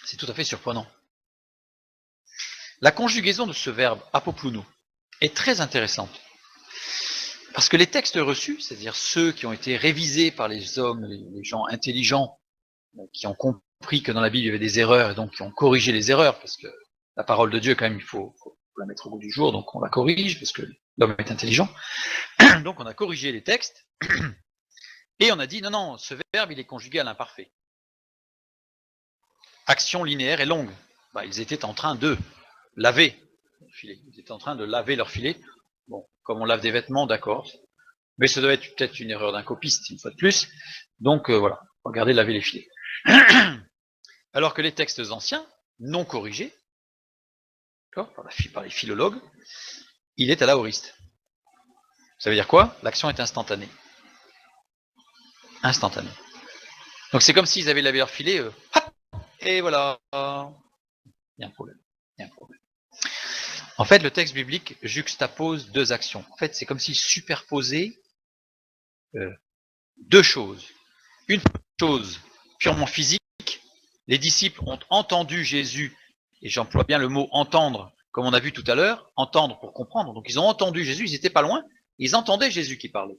C'est tout à fait surprenant. La conjugaison de ce verbe apopluno est très intéressante. Parce que les textes reçus, c'est-à-dire ceux qui ont été révisés par les hommes, les gens intelligents, qui ont compris que dans la Bible il y avait des erreurs et donc qui ont corrigé les erreurs, parce que la parole de Dieu, quand même, il faut la mettre au goût du jour, donc on la corrige, parce que l'homme est intelligent. Donc on a corrigé les textes, et on a dit, non, ce verbe, il est conjugué à l'imparfait. Action linéaire et longue. Ils étaient en train de laver leur filet. Ils étaient en train de laver leur filet. Bon, comme on lave des vêtements, d'accord. Mais ça doit être peut-être une erreur d'un copiste, une fois de plus. Donc voilà, regardez laver les filets. Alors que les textes anciens, non corrigés, par les philologues, il est à l'aoriste. Ça veut dire quoi? L'action est instantanée. Instantanée. Donc c'est comme s'ils avaient lavé leur filet, et voilà. Il y a un problème. En fait, le texte biblique juxtapose deux actions. En fait, c'est comme s'il superposait deux choses. Une chose purement physique, les disciples ont entendu Jésus, et j'emploie bien le mot entendre, comme on a vu tout à l'heure, entendre pour comprendre. Donc ils ont entendu Jésus, ils n'étaient pas loin, ils entendaient Jésus qui parlait.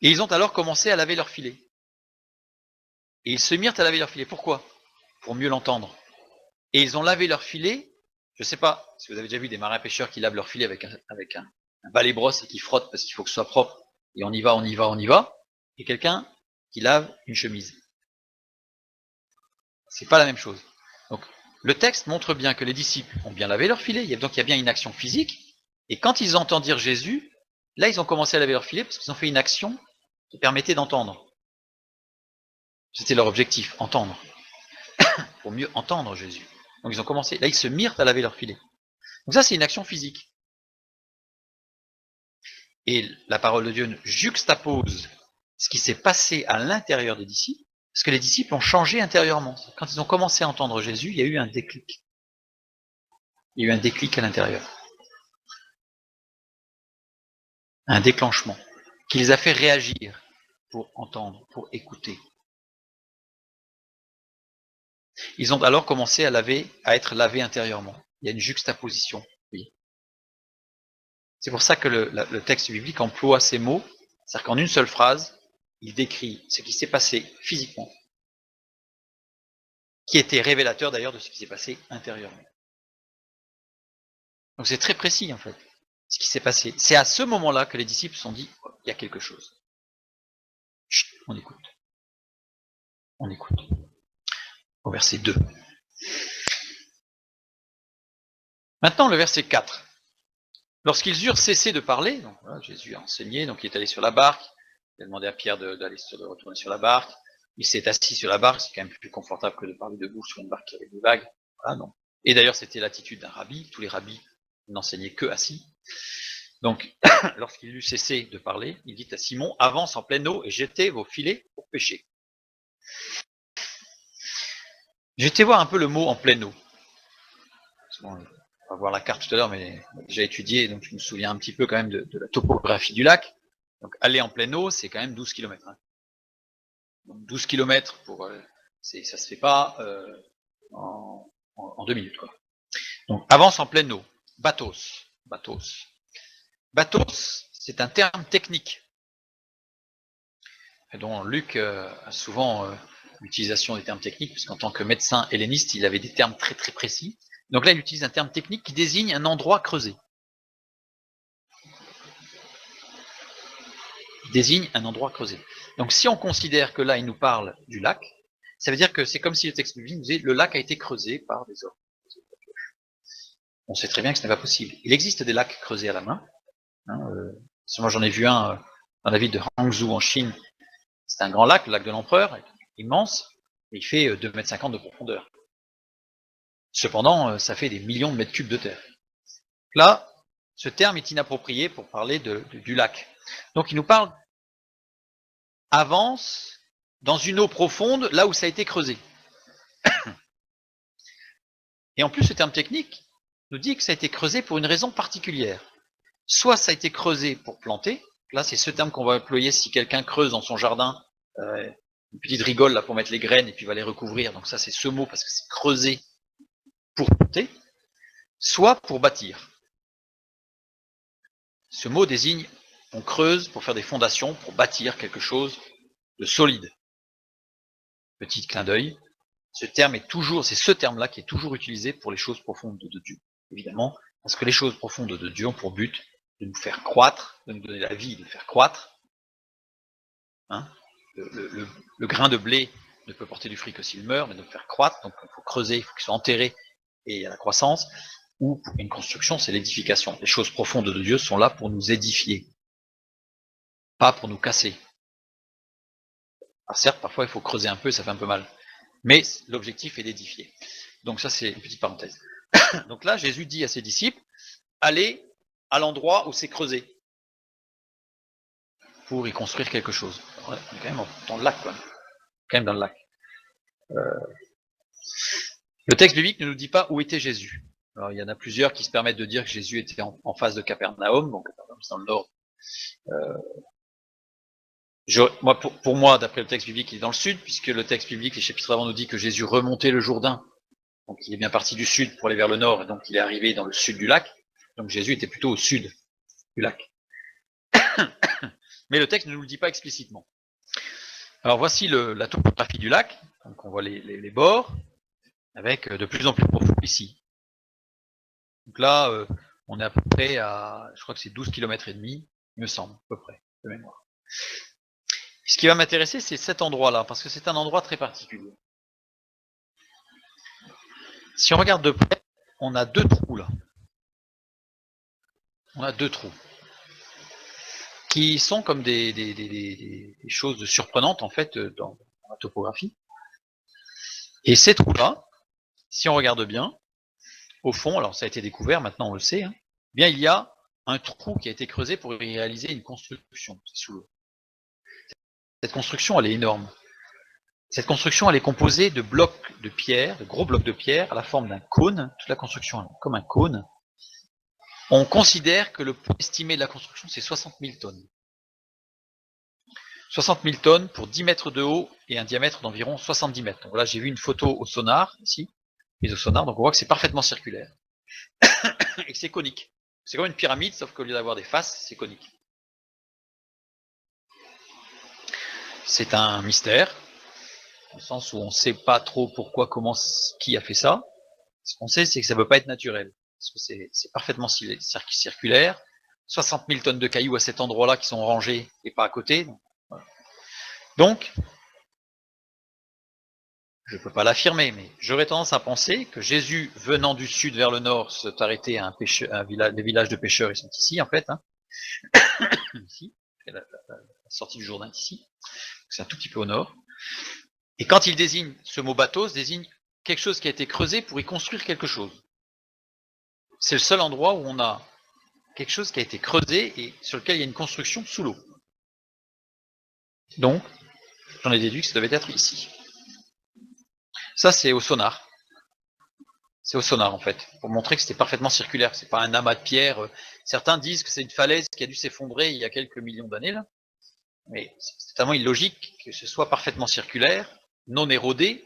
Et ils ont alors commencé à laver leur filet. Et ils se mirent à laver leur filet. Pourquoi? Pour mieux l'entendre. Et ils ont lavé leur filet. Je ne sais pas si vous avez déjà vu des marins pêcheurs qui lavent leur filet avec un balai brosse et qui frottent parce qu'il faut que ce soit propre. Et on y va. Et quelqu'un qui lave une chemise. C'est pas la même chose. Donc, le texte montre bien que les disciples ont bien lavé leur filet, donc il y a bien une action physique, et quand ils entendent dire Jésus, là ils ont commencé à laver leur filet parce qu'ils ont fait une action qui permettait d'entendre. C'était leur objectif, entendre. Pour mieux entendre Jésus. Donc ils ont commencé, là ils se mirent à laver leur filet. Donc ça c'est une action physique. Et la parole de Dieu juxtapose ce qui s'est passé à l'intérieur des disciples, parce que les disciples ont changé intérieurement. Quand ils ont commencé à entendre Jésus, il y a eu un déclic. Il y a eu un déclic à l'intérieur. Un déclenchement qui les a fait réagir pour entendre, pour écouter. Ils ont alors commencé à être lavés intérieurement. Il y a une juxtaposition. Oui. C'est pour ça que le texte biblique emploie ces mots, c'est-à-dire qu'en une seule phrase, il décrit ce qui s'est passé physiquement, qui était révélateur d'ailleurs de ce qui s'est passé intérieurement. Donc c'est très précis en fait, ce qui s'est passé. C'est à ce moment-là que les disciples se sont dit, oh, il y a quelque chose. Chut, on écoute. On écoute. Au verset 2. Maintenant le verset 4. Lorsqu'ils eurent cessé de parler, donc voilà, Jésus a enseigné, donc il est allé sur la barque, il a demandé à Pierre de retourner sur la barque, il s'est assis sur la barque, c'est quand même plus confortable que de parler debout sur une barque qui avait des vagues. Voilà, non. Et d'ailleurs c'était l'attitude d'un rabbi, tous les rabbis n'enseignaient que assis. Donc lorsqu'il eut cessé de parler, il dit à Simon, avance en pleine eau et jetez vos filets pour pêcher. J'ai voir un peu le mot en pleine eau. Bon, on va voir la carte tout à l'heure, mais j'ai étudié, donc je me souviens un petit peu quand même de la topographie du lac. Donc aller en pleine eau, c'est quand même 12 km. Hein. Donc 12 km, ça se fait pas en 2 minutes. Quoi. Donc avance en pleine eau. Bathos. Bathos, c'est un terme technique. Et dont Luc a souvent l'utilisation des termes techniques, puisqu'en tant que médecin helléniste, il avait des termes très très précis. Donc là, il utilise un terme technique qui désigne un endroit creusé. Il désigne un endroit creusé. Donc si on considère que là, il nous parle du lac, ça veut dire que c'est comme si le texte biblique nous disait le lac a été creusé par des hommes. On sait très bien que ce n'est pas possible. Il existe des lacs creusés à la main. Hein, moi, j'en ai vu un dans la ville de Hangzhou en Chine. C'est un grand lac, le lac de l'Empereur, immense, et il fait 2,50 m de profondeur. Cependant, ça fait des millions de mètres cubes de terre. Là, ce terme est inapproprié pour parler du lac. Donc il nous parle avance dans une eau profonde, là où ça a été creusé. Et en plus, ce terme technique nous dit que ça a été creusé pour une raison particulière. Soit ça a été creusé pour planter, là c'est ce terme qu'on va employer si quelqu'un creuse dans son jardin une petite rigole là pour mettre les graines et puis va les recouvrir, donc ça c'est ce mot parce que c'est creusé pour planter, soit pour bâtir. Ce mot désigne, on creuse pour faire des fondations, pour bâtir quelque chose de solide. Petit clin d'œil, ce terme est toujours, c'est ce terme-là qui est toujours utilisé pour les choses profondes de Dieu. Évidemment, parce que les choses profondes de Dieu ont pour but de nous faire croître, de nous donner la vie, de nous faire croître. Hein, le grain de blé ne peut porter du fruit que s'il meurt, mais de nous faire croître, donc il faut creuser, il faut qu'il soit enterré, et il y a la croissance. Ou une construction, c'est l'édification. Les choses profondes de Dieu sont là pour nous édifier, pas pour nous casser. Alors certes, parfois il faut creuser un peu, ça fait un peu mal. Mais l'objectif est d'édifier. Donc ça, c'est une petite parenthèse. Donc là, Jésus dit à ses disciples, allez à l'endroit où c'est creusé pour y construire quelque chose. Ouais, on est quand même dans le lac, quoi. Quand même dans le lac. Le texte biblique ne nous dit pas où était Jésus. Alors il y en a plusieurs qui se permettent de dire que Jésus était en face de Capernaum, donc c'est dans le nord. Pour moi, d'après le texte biblique, il est dans le sud, puisque le texte biblique, les chapitres avant, nous dit que Jésus remontait le Jourdain. Donc il est bien parti du sud pour aller vers le nord, et donc il est arrivé dans le sud du lac. Donc Jésus était plutôt au sud du lac. Mais le texte ne nous le dit pas explicitement. Alors voici la topographie du lac. Donc on voit les bords, avec de plus en plus profond ici. Donc là, on est à peu près à, je crois que c'est 12 km et demi, il me semble, à peu près, de mémoire. Ce qui va m'intéresser, c'est cet endroit-là, parce que c'est un endroit très particulier. Si on regarde de près, on a deux trous là. On a deux trous qui sont comme des choses surprenantes en fait dans la topographie. Et ces trous-là, si on regarde bien, au fond, alors ça a été découvert, maintenant on le sait, bien il y a un trou qui a été creusé pour y réaliser une construction sous l'eau. Cette construction, elle est énorme. Cette construction, elle est composée de blocs de pierre, de gros blocs de pierre à la forme d'un cône. Toute la construction est comme un cône. On considère que le poids estimé de la construction, c'est 60 000 tonnes. 60 000 tonnes pour 10 mètres de haut et un diamètre d'environ 70 mètres. Donc là, j'ai vu une photo au sonar, ici, mise au sonar, donc on voit que c'est parfaitement circulaire. Et que c'est conique. C'est comme une pyramide, sauf qu'au lieu d'avoir des faces, c'est conique. C'est un mystère, dans le sens où on ne sait pas trop pourquoi, comment, qui a fait ça. Ce qu'on sait, c'est que ça ne peut pas être naturel. Parce que c'est parfaitement circulaire. 60 000 tonnes de cailloux à cet endroit-là qui sont rangés et pas à côté. Donc, je ne peux pas l'affirmer, mais j'aurais tendance à penser que Jésus, venant du sud vers le nord, s'est arrêté à les villages de pêcheurs, ils sont ici en fait. Ici, la sortie du Jourdain est ici. C'est un tout petit peu au nord. Et quand il désigne ce mot bateau, désigne quelque chose qui a été creusé pour y construire quelque chose. C'est le seul endroit où on a quelque chose qui a été creusé et sur lequel il y a une construction sous l'eau. Donc, j'en ai déduit que ça devait être ici. Ça, c'est au sonar. C'est au sonar, en fait, pour montrer que c'était parfaitement circulaire. C'est pas un amas de pierre. Certains disent que c'est une falaise qui a dû s'effondrer il y a quelques millions d'années, là. Mais c'est tellement illogique que ce soit parfaitement circulaire, non érodé.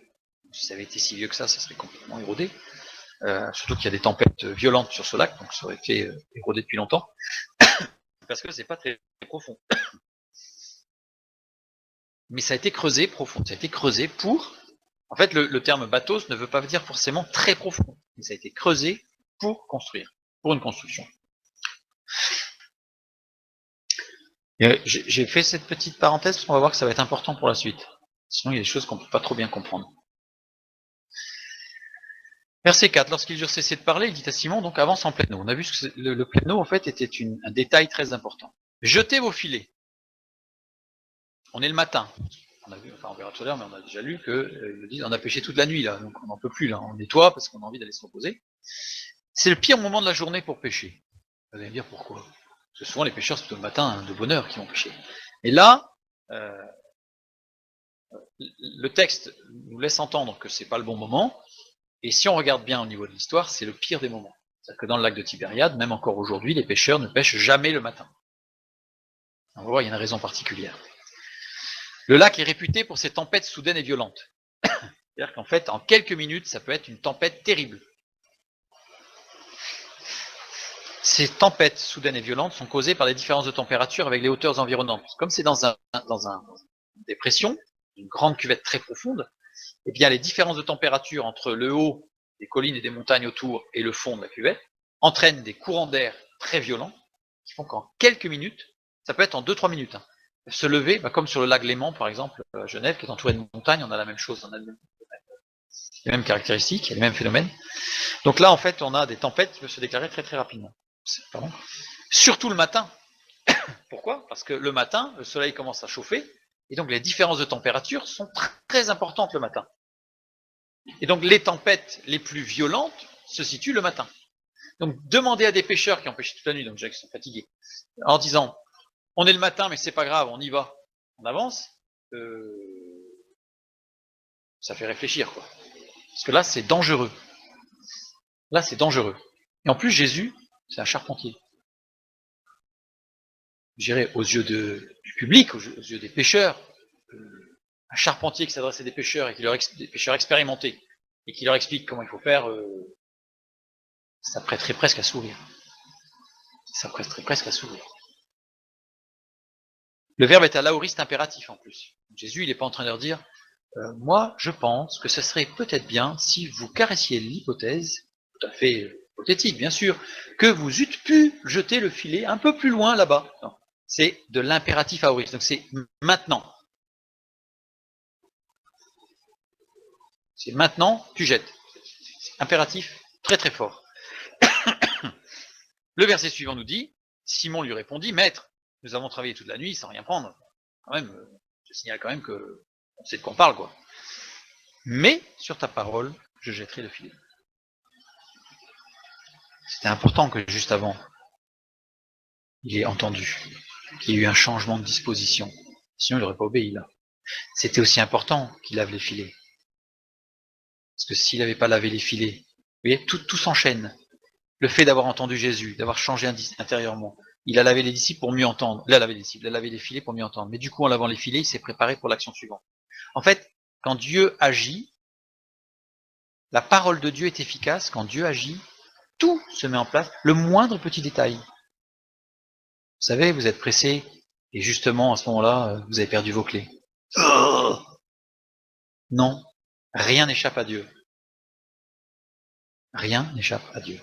Si ça avait été si vieux que ça serait complètement érodé. Surtout qu'il y a des tempêtes violentes sur ce lac, donc ça aurait été érodé depuis longtemps. Parce que c'est pas très profond. Mais ça a été creusé profond. Ça a été creusé pour... En fait, le terme bateau ne veut pas dire forcément très profond. Mais ça a été creusé pour construire, pour une construction. J'ai fait cette petite parenthèse parce qu'on va voir que ça va être important pour la suite. Sinon, il y a des choses qu'on ne peut pas trop bien comprendre. Verset 4. Lorsqu'ils eurent cessé de parler, il dit à Simon, donc avance en pleine eau. On a vu que le pleine eau, en fait, était un détail très important. Jetez vos filets. On est le matin. On a vu, enfin on verra tout à l'heure, mais on a déjà lu que disent on a pêché toute la nuit là, donc on n'en peut plus là, on nettoie parce qu'on a envie d'aller se reposer. C'est le pire moment de la journée pour pêcher. Vous allez me dire pourquoi? Parce que souvent les pêcheurs c'est plutôt le matin de bonne heure qui vont pêcher. Et là, le texte nous laisse entendre que c'est pas le bon moment. Et si on regarde bien au niveau de l'histoire, c'est le pire des moments. C'est-à-dire que dans le lac de Tibériade, même encore aujourd'hui, les pêcheurs ne pêchent jamais le matin. On va voir, il y a une raison particulière. Le lac est réputé pour ses tempêtes soudaines et violentes. C'est-à-dire qu'en fait, en quelques minutes, ça peut être une tempête terrible. Ces tempêtes soudaines et violentes sont causées par les différences de température avec les hauteurs environnantes. Comme c'est dans une dépression, une grande cuvette très profonde, eh bien les différences de température entre le haut des collines et des montagnes autour et le fond de la cuvette entraînent des courants d'air très violents qui font qu'en quelques minutes, ça peut être en 2-3 minutes, se lever, comme sur le lac Léman par exemple, à Genève, qui est entouré de montagnes, on a la même chose, on a les mêmes caractéristiques, les mêmes phénomènes. Donc là en fait on a des tempêtes qui peuvent se déclarer très très rapidement. Pardon. Surtout le matin. Pourquoi? Parce que le matin, le soleil commence à chauffer, et donc les différences de température sont très importantes le matin. Et donc les tempêtes les plus violentes se situent le matin. Donc demandez à des pêcheurs qui ont pêché toute la nuit, donc déjà qui sont fatigués, en disant on est le matin mais c'est pas grave, on y va, on avance, ça fait réfléchir quoi. Parce que là c'est dangereux. Là c'est dangereux. Et en plus Jésus, c'est un charpentier. Je dirais aux yeux du public, aux yeux des pêcheurs, un charpentier qui s'adresse à des pêcheurs et des pêcheurs expérimentés et qui leur explique comment il faut faire, ça prêterait presque à sourire. Ça prêterait presque à sourire. Le verbe est à l'aoriste impératif en plus. Jésus, il n'est pas en train de leur dire moi, je pense que ce serait peut-être bien si vous caressiez l'hypothèse, tout à fait hypothétique bien sûr, que vous eussiez pu jeter le filet un peu plus loin là-bas. Non, c'est de l'impératif aoriste. Donc c'est maintenant. C'est maintenant, tu jettes. C'est impératif, très très fort. Le verset suivant nous dit, Simon lui répondit, Maître, nous avons travaillé toute la nuit sans rien prendre. Quand même, je signale quand même que on sait de quoi on parle, quoi. Mais sur ta parole, je jetterai le filet. C'était important que juste avant, il ait entendu qu'il y ait eu un changement de disposition. Sinon, il n'aurait pas obéi là. C'était aussi important qu'il lave les filets. Parce que s'il n'avait pas lavé les filets, vous voyez, tout s'enchaîne. Le fait d'avoir entendu Jésus, d'avoir changé intérieurement, il a lavé les disciples pour mieux entendre. Il a lavé les disciples, il a lavé les filets pour mieux entendre. Mais du coup, en lavant les filets, il s'est préparé pour l'action suivante. En fait, quand Dieu agit, la parole de Dieu est efficace. Quand Dieu agit, tout se met en place, le moindre petit détail. Vous savez, vous êtes pressé, et justement, à ce moment-là, vous avez perdu vos clés. Oh non, rien n'échappe à Dieu. Rien n'échappe à Dieu.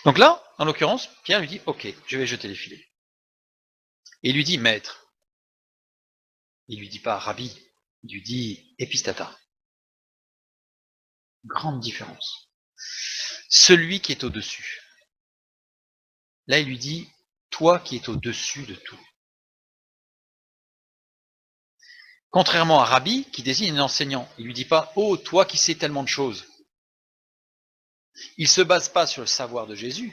Donc là, en l'occurrence, Pierre lui dit, ok, je vais jeter les filets. Et il lui dit, maître. Il lui dit pas rabbi, il lui dit epistata. Grande différence. Celui qui est au-dessus. Là, il lui dit, toi qui es au-dessus de tout. Contrairement à rabbi, qui désigne un enseignant, il lui dit pas, oh, toi qui sais tellement de choses. Il se base pas sur le savoir de Jésus,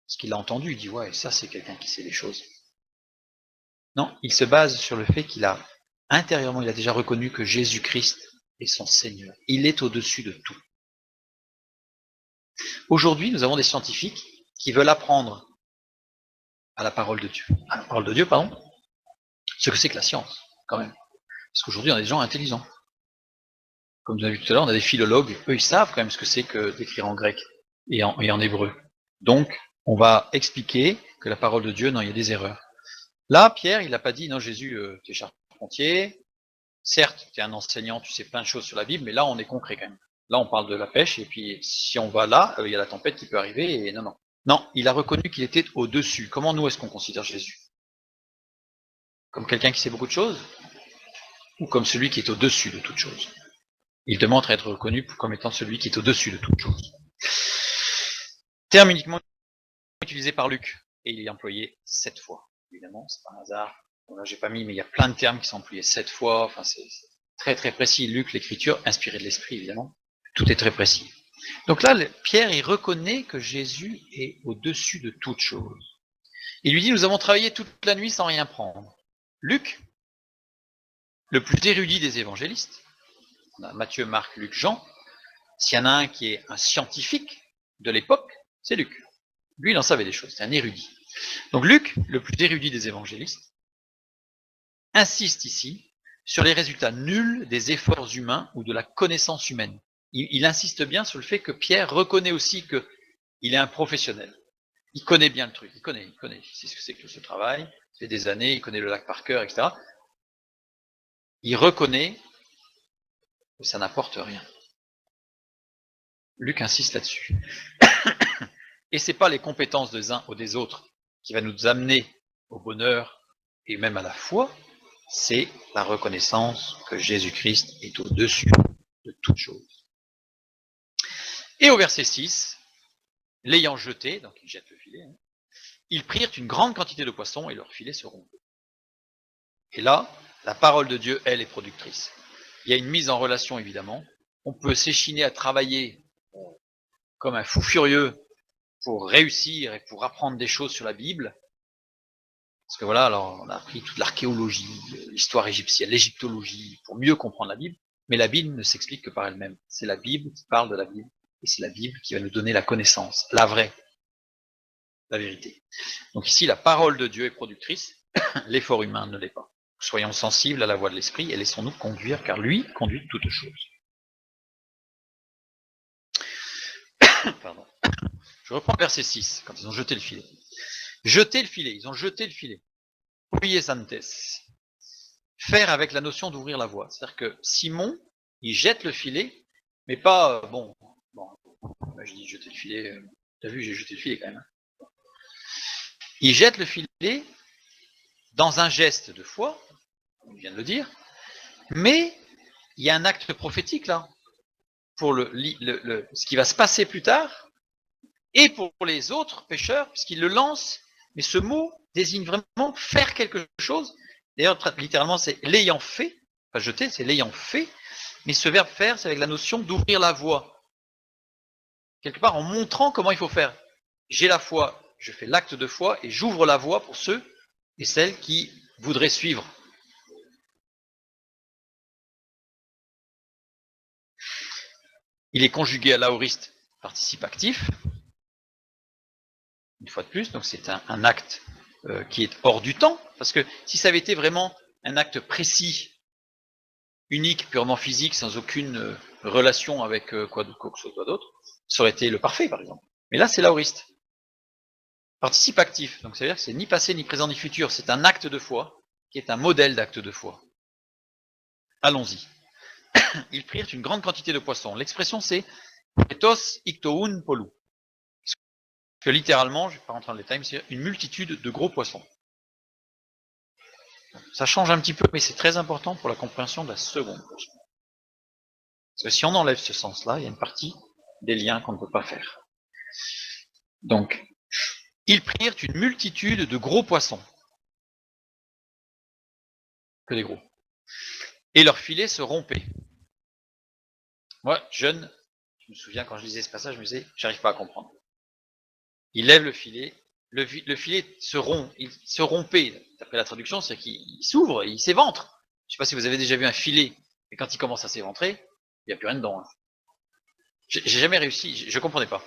parce qu'il a entendu, il dit, ouais, ça c'est quelqu'un qui sait les choses. Non, il se base sur le fait qu'il a, intérieurement, il a déjà reconnu que Jésus-Christ est son Seigneur. Il est au-dessus de tout. Aujourd'hui, nous avons des scientifiques qui veulent apprendre à la parole de Dieu. À la parole de Dieu, pardon. Ce que c'est que la science, quand même. Parce qu'aujourd'hui, on a des gens intelligents. Comme vous avez vu tout à l'heure, on a des philologues. Eux, ils savent quand même ce que c'est que d'écrire en grec et en hébreu. Donc, on va expliquer que la parole de Dieu, non, il y a des erreurs. Là, Pierre, il n'a pas dit, non, Jésus, tu es charpentier. Certes, tu es un enseignant, tu sais plein de choses sur la Bible, mais là, on est concret quand même. Là, on parle de la pêche, et puis si on va là, il y a la tempête qui peut arriver, et non. Non, il a reconnu qu'il était au-dessus. Comment nous est-ce qu'on considère Jésus? Comme quelqu'un qui sait beaucoup de choses? Ou comme celui qui est au-dessus de toute chose? Il demande à être reconnu comme étant celui qui est au-dessus de toute chose. Terme uniquement utilisé par Luc, et il est employé 7 fois. Évidemment, c'est pas un hasard. Bon, là, j'ai pas mis, mais il y a plein de termes qui sont employés 7 fois. Enfin, c'est très très précis. Luc, l'écriture, inspiré de l'esprit, évidemment. Tout est très précis. Donc là, Pierre, il reconnaît que Jésus est au-dessus de toute chose. Il lui dit, nous avons travaillé toute la nuit sans rien prendre. Luc, le plus érudit des évangélistes, on a Matthieu, Marc, Luc, Jean. S'il y en a un qui est un scientifique de l'époque, c'est Luc. Lui, il en savait des choses, c'est un érudit. Donc Luc, le plus érudit des évangélistes, insiste ici sur les résultats nuls des efforts humains ou de la connaissance humaine. Il insiste bien sur le fait que Pierre reconnaît aussi qu'il est un professionnel. Il connaît bien le truc, il connaît, il sait ce que c'est que ce travail, il fait des années, il connaît le lac par cœur, etc. Il reconnaît que ça n'apporte rien. Luc insiste là-dessus. Et c'est pas les compétences des uns ou des autres qui va nous amener au bonheur et même à la foi, c'est la reconnaissance que Jésus-Christ est au-dessus de toute chose. Et au verset 6, l'ayant jeté, donc ils jettent le filet, ils prirent une grande quantité de poissons et leur filet se rompit. Et là, la parole de Dieu, elle, est productrice. Il y a une mise en relation, évidemment. On peut s'échiner à travailler comme un fou furieux pour réussir et pour apprendre des choses sur la Bible. Parce que voilà, alors on a appris toute l'archéologie, l'histoire égyptienne, l'égyptologie, pour mieux comprendre la Bible. Mais la Bible ne s'explique que par elle-même. C'est la Bible qui parle de la Bible. Et c'est la Bible qui va nous donner la connaissance, la vraie, la vérité. Donc ici, la parole de Dieu est productrice, l'effort humain ne l'est pas. Soyons sensibles à la voix de l'Esprit et laissons-nous conduire, car lui conduit toutes choses. Pardon. Je reprends verset 6, quand ils ont jeté le filet. Jeter le filet, ils ont jeté le filet. Oubliez Santes. Faire avec la notion d'ouvrir la voie. C'est-à-dire que Simon, il jette le filet, mais pas, bon, je dis jeter le filet, t'as vu, j'ai jeté le filet quand même. Il jette le filet dans un geste de foi, on vient de le dire, mais il y a un acte prophétique là, pour ce qui va se passer plus tard, et pour les autres pêcheurs, puisqu'il le lance, mais ce mot désigne vraiment faire quelque chose. D'ailleurs, littéralement, c'est l'ayant fait, pas jeter, c'est l'ayant fait, mais ce verbe faire, c'est avec la notion d'ouvrir la voie. Quelque part, en montrant comment il faut faire. J'ai la foi, je fais l'acte de foi, et j'ouvre la voie pour ceux et celles qui voudraient suivre. Il est conjugué à l'aoriste participe actif, une fois de plus, donc c'est un acte qui est hors du temps, parce que si ça avait été vraiment un acte précis, unique, purement physique, sans aucune relation avec quoi que ce soit d'autre, ça aurait été le parfait, par exemple. Mais là, c'est l'aoriste. Participe actif, donc ça veut dire que c'est ni passé, ni présent, ni futur, c'est un acte de foi, qui est un modèle d'acte de foi. Allons-y. Ils prirent une grande quantité de poissons. L'expression c'est etos iktoun polu. Que littéralement, je ne vais pas rentrer dans le détail, mais c'est une multitude de gros poissons. Ça change un petit peu, mais c'est très important pour la compréhension de la seconde portion. Parce que si on enlève ce sens-là, il y a une partie des liens qu'on ne peut pas faire. Donc, ils prirent une multitude de gros poissons. Que des gros. Et leur filet se rompait. Moi, jeune, je me souviens quand je lisais ce passage, je me disais, j'arrive pas à comprendre. Il lève le filet filet se rompt, il se rompait. D'après la traduction, c'est qu'il s'ouvre, il s'éventre. Je ne sais pas si vous avez déjà vu un filet, mais quand il commence à s'éventrer, il n'y a plus rien dedans. J'ai jamais réussi, je ne comprenais pas.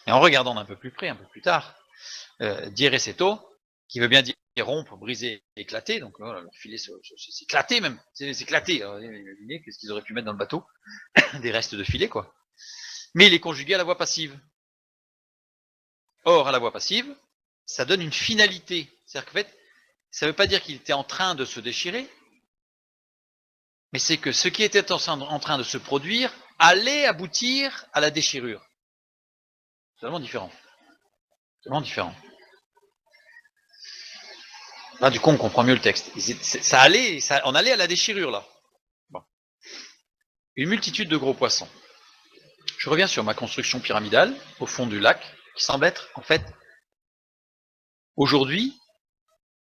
Et en regardant d'un peu plus près, un peu plus tard, dire seto, qui veut bien dire rompre, briser, éclater, donc le filet c'est éclaté même, c'est éclaté. Alors, imaginez qu'est-ce qu'ils auraient pu mettre dans le bateau, des restes de filet quoi. Mais il est conjugué à la voix passive. Or, à la voix passive, ça donne une finalité. C'est-à-dire qu'en fait, ça ne veut pas dire qu'il était en train de se déchirer, mais c'est que ce qui était en train de se produire allait aboutir à la déchirure. C'est vraiment différent. C'est vraiment différent. Là, du coup, on comprend mieux le texte. On allait à la déchirure, là. Bon. Une multitude de gros poissons. Je reviens sur ma construction pyramidale, au fond du lac, qui semble être, en fait, aujourd'hui,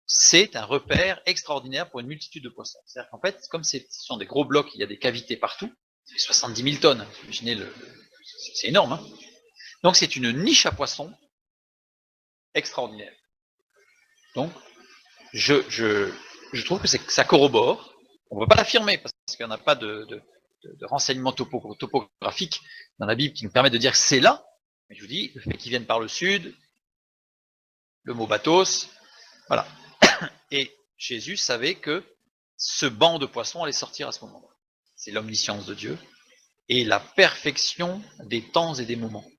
c'est un repère extraordinaire pour une multitude de poissons. C'est-à-dire qu'en fait, comme ce sont des gros blocs, il y a des cavités partout, ça fait 70 000 tonnes, imaginez, c'est énorme. Hein. Donc c'est une niche à poissons extraordinaire. Donc, je trouve que ça corrobore. On ne peut pas l'affirmer, parce qu'il n'y en a pas de renseignements topographiques dans la Bible qui nous permettent de dire que c'est là. Mais je vous dis, le fait qu'ils viennent par le sud, le mot bathos, voilà. Et Jésus savait que ce banc de poissons allait sortir à ce moment-là. C'est l'omniscience de Dieu et la perfection des temps et des moments.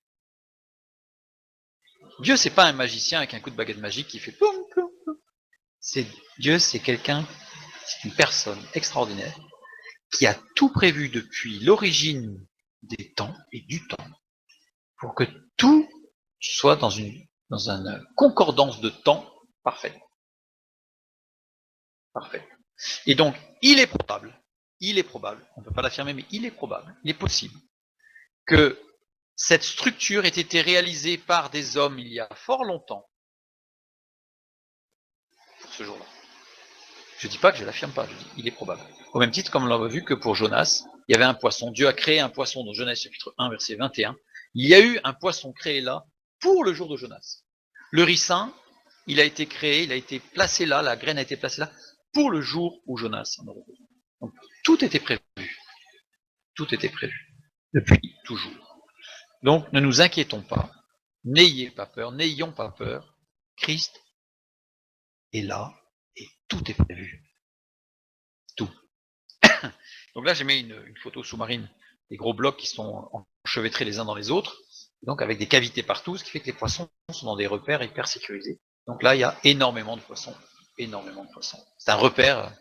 Dieu, c'est pas un magicien avec un coup de baguette magique qui fait poum, poum, poum. Dieu, c'est quelqu'un, c'est une personne extraordinaire qui a tout prévu depuis l'origine des temps et du temps pour que tout soit dans une concordance de temps parfaite. Parfait. Et donc, il est probable, on ne peut pas l'affirmer, mais il est probable, il est possible, que cette structure ait été réalisée par des hommes il y a fort longtemps, pour ce jour-là. Je ne dis pas que je ne l'affirme pas, je dis il est probable. Au même titre, comme on l'a vu que pour Jonas, il y avait un poisson, Dieu a créé un poisson dans Genèse chapitre 1, verset 21, il y a eu un poisson créé là pour le jour de Jonas. Le ricin, il a été créé, il a été placé là, la graine a été placée là, pour le jour où Jonas en aurait besoin. Donc, tout était prévu. Tout était prévu. Depuis toujours. Donc, ne nous inquiétons pas. N'ayez pas peur. N'ayons pas peur. Christ est là et tout est prévu. Tout. Donc là, j'ai mis une photo sous-marine des gros blocs qui sont enchevêtrés les uns dans les autres, donc avec des cavités partout, ce qui fait que les poissons sont dans des repères hyper sécurisés. Donc là, il y a énormément de poissons. Énormément de poissons. C'est un repère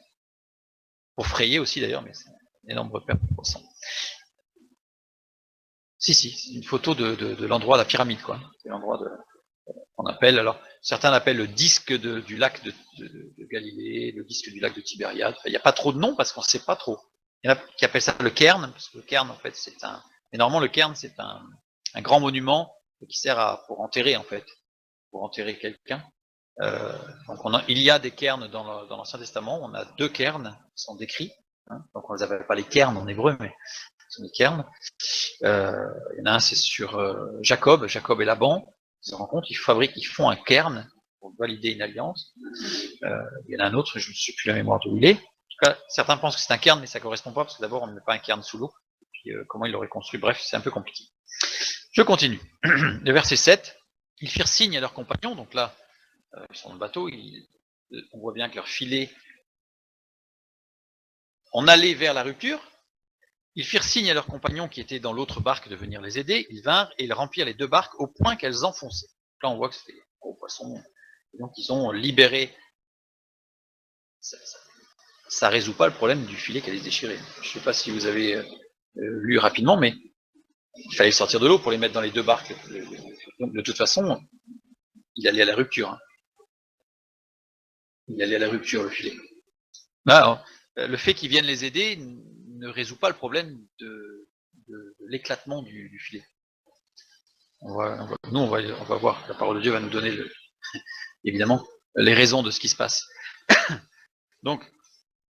pour frayer aussi d'ailleurs, mais c'est un énorme repère pour poissons. Si, c'est une photo de l'endroit de la pyramide, quoi. C'est l'endroit qu'on appelle, alors certains l'appellent le disque du lac de Galilée, le disque du lac de Tibériade. Enfin, il n'y a pas trop de noms parce qu'on ne sait pas trop. Il y en a qui appellent ça le cairn, parce que le cairn, en fait, c'est un... Mais normalement, le cairn, c'est un grand monument qui sert pour enterrer, en fait, pour enterrer quelqu'un. Donc il y a des cairns dans l'Ancien Testament, on a 2 cairns qui sont décrits, hein, donc on les appelle pas les cairns en hébreu, mais ce sont des cairns. Il y en a un, c'est sur Jacob et Laban, ils se rencontrent, ils font un cairn pour valider une alliance. Il y en a un autre, je ne sais plus la mémoire d'où il est. En tout cas, certains pensent que c'est un cairn, mais ça ne correspond pas, parce que d'abord, on ne met pas un cairn sous l'eau. Puis comment il l'aurait construit, bref, c'est un peu compliqué. Je continue. Le verset 7, ils firent signe à leurs compagnons, donc là, ils sont dans le bateau, on voit bien que leur filet, on allait vers la rupture, ils firent signe à leurs compagnons qui étaient dans l'autre barque de venir les aider, ils vinrent et ils remplirent les 2 barques au point qu'elles enfonçaient. Là on voit que c'était des gros poissons, donc ils ont libéré. Ça ne résout pas le problème du filet qui allait se déchirer. Je ne sais pas si vous avez lu rapidement, mais il fallait sortir de l'eau pour les mettre dans les 2 barques. Donc de toute façon, il allait à la rupture. Hein. Il allait à la rupture, le filet. Là, le fait qu'ils viennent les aider ne résout pas le problème de l'éclatement du filet. Nous, on va voir, la parole de Dieu va nous donner, évidemment, les raisons de ce qui se passe. Donc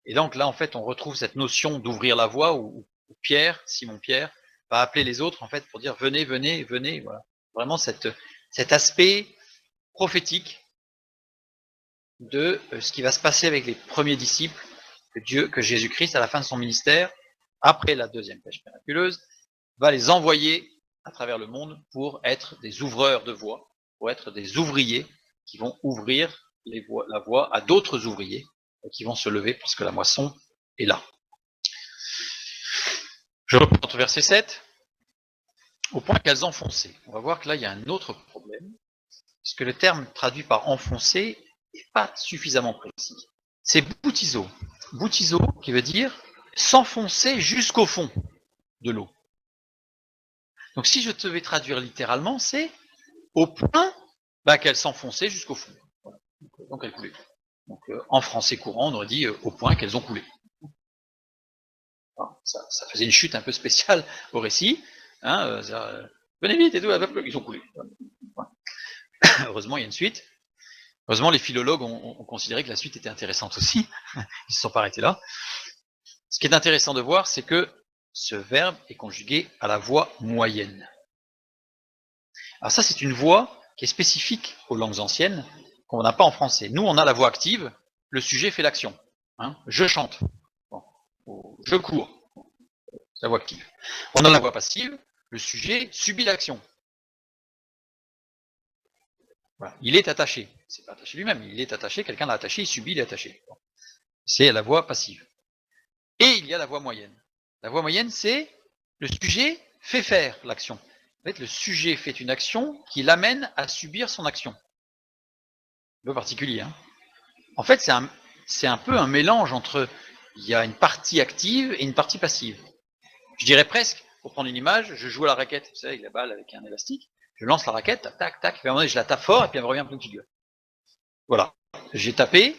là, en fait, on retrouve cette notion d'ouvrir la voie où Pierre, Simon-Pierre, va appeler les autres, en fait, pour dire venez, venez, venez. Voilà. Vraiment cet aspect prophétique de ce qui va se passer avec les premiers disciples que Jésus-Christ, à la fin de son ministère, après la 2e pêche miraculeuse, va les envoyer à travers le monde pour être des ouvreurs de voies, pour être des ouvriers qui vont ouvrir la voie à d'autres ouvriers qui vont se lever parce que la moisson est là. Je reprends au verset 7. Au point qu'elles enfonçaient. On va voir que là, il y a un autre problème, puisque le terme traduit par enfoncer n'est pas suffisamment précis. C'est boutizo. Boutizo qui veut dire s'enfoncer jusqu'au fond de l'eau. Donc si je devais traduire littéralement, c'est au point qu'elle s'enfonçait jusqu'au fond. Voilà. Donc elle coulait. Donc en français courant, on aurait dit au point qu'elles ont coulé. Alors, ça faisait une chute un peu spéciale au récit. Hein, venez vite et tout, ils ont coulé. Voilà. Heureusement, il y a une suite. Heureusement, les philologues ont considéré que la suite était intéressante aussi. Ils ne se sont pas arrêtés là. Ce qui est intéressant de voir, c'est que ce verbe est conjugué à la voix moyenne. Alors ça, c'est une voix qui est spécifique aux langues anciennes, qu'on n'a pas en français. Nous, on a la voix active, le sujet fait l'action. Hein, je chante, bon, je cours, c'est la voix active. On a la voix passive, le sujet subit l'action. Voilà. Il est attaché. C'est pas attaché lui-même, il est attaché, quelqu'un l'a attaché, il subit, il est attaché. Bon. C'est la voix passive. Et il y a la voix moyenne. La voix moyenne, c'est le sujet fait faire l'action. En fait, le sujet fait une action qui l'amène à subir son action. Un peu particulier. Hein. En fait, c'est un peu un mélange entre, il y a une partie active et une partie passive. Je dirais presque, pour prendre une image, je joue à la raquette, vous savez, avec la balle, avec un élastique, je lance la raquette, tac, tac, puis à un moment donné, je la tape fort, et puis elle me revient en pleine figure. Voilà. J'ai tapé,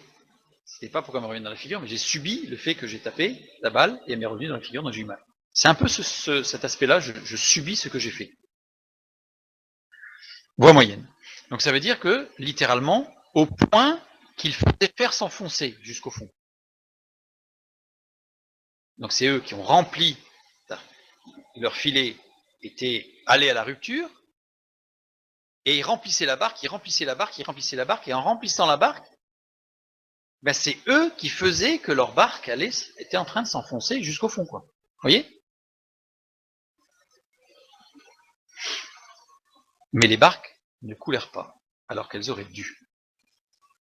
c'est pas pour qu'elle me revienne dans la figure, mais j'ai subi le fait que j'ai tapé la balle, et elle m'est revenue dans la figure, donc j'ai eu mal. C'est un peu cet aspect-là, je subis ce que j'ai fait. Voie moyenne. Donc ça veut dire que, littéralement, au point qu'il faisait faire s'enfoncer jusqu'au fond. Donc c'est eux qui ont rempli, leur filet était allé à la rupture, et ils remplissaient la barque, ils remplissaient la barque, ils remplissaient la barque, et en remplissant la barque, c'est eux qui faisaient que leur barque était en train de s'enfoncer jusqu'au fond, quoi. Vous voyez? Mais les barques ne coulèrent pas, alors qu'elles auraient dû.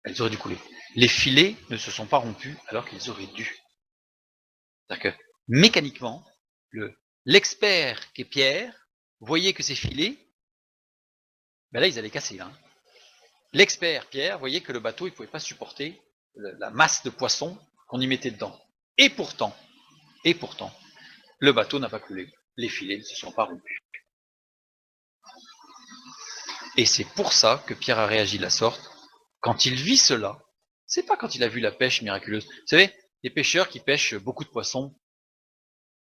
Elles auraient dû couler. Les filets ne se sont pas rompus, alors qu'ils auraient dû. C'est-à-dire que, mécaniquement, l'expert qui est Pierre voyait que ces filets, là, ils allaient casser. Hein. L'expert Pierre voyait que le bateau, il ne pouvait pas supporter la masse de poissons qu'on y mettait dedans. Et pourtant, le bateau n'a pas coulé. Les filets ne se sont pas rompus. Et c'est pour ça que Pierre a réagi de la sorte. Quand il vit cela, c'est pas quand il a vu la pêche miraculeuse. Vous savez, les pêcheurs qui pêchent beaucoup de poissons,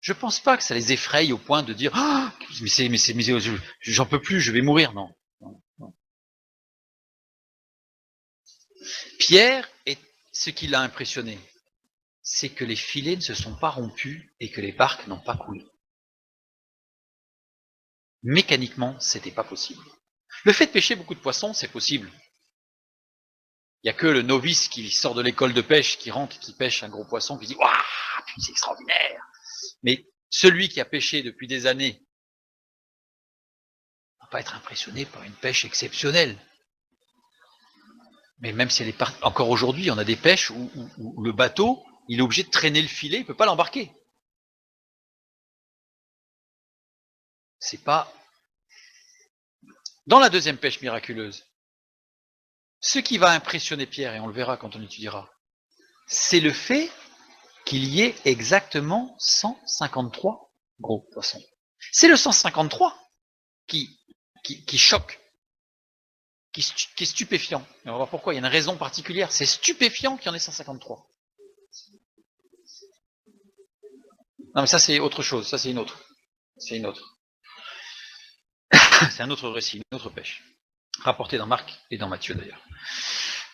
Je pense pas que ça les effraie au point de dire ah, j'en peux plus, je vais mourir. Non. Pierre, ce qui l'a impressionné, c'est que les filets ne se sont pas rompus et que les barques n'ont pas coulé. Mécaniquement, c'était pas possible. Le fait de pêcher beaucoup de poissons, c'est possible. Il n'y a que le novice qui sort de l'école de pêche, qui rentre, qui pêche un gros poisson, qui dit waouh, c'est extraordinaire. Mais celui qui a pêché depuis des années ne va pas être impressionné par une pêche exceptionnelle. Mais même si elle est encore aujourd'hui, on a des pêches où le bateau, il est obligé de traîner le filet, il ne peut pas l'embarquer. C'est pas. Dans la deuxième pêche miraculeuse, ce qui va impressionner Pierre, et on le verra quand on étudiera, c'est le fait qu'il y ait exactement 153 gros poissons. C'est le 153 qui choque, qui est stupéfiant. Et on va voir pourquoi, il y a une raison particulière. C'est stupéfiant qu'il y en ait 153. Non mais ça c'est autre chose, ça c'est une autre. C'est une autre. C'est un autre récit, une autre pêche. Rapporté dans Marc et dans Matthieu d'ailleurs.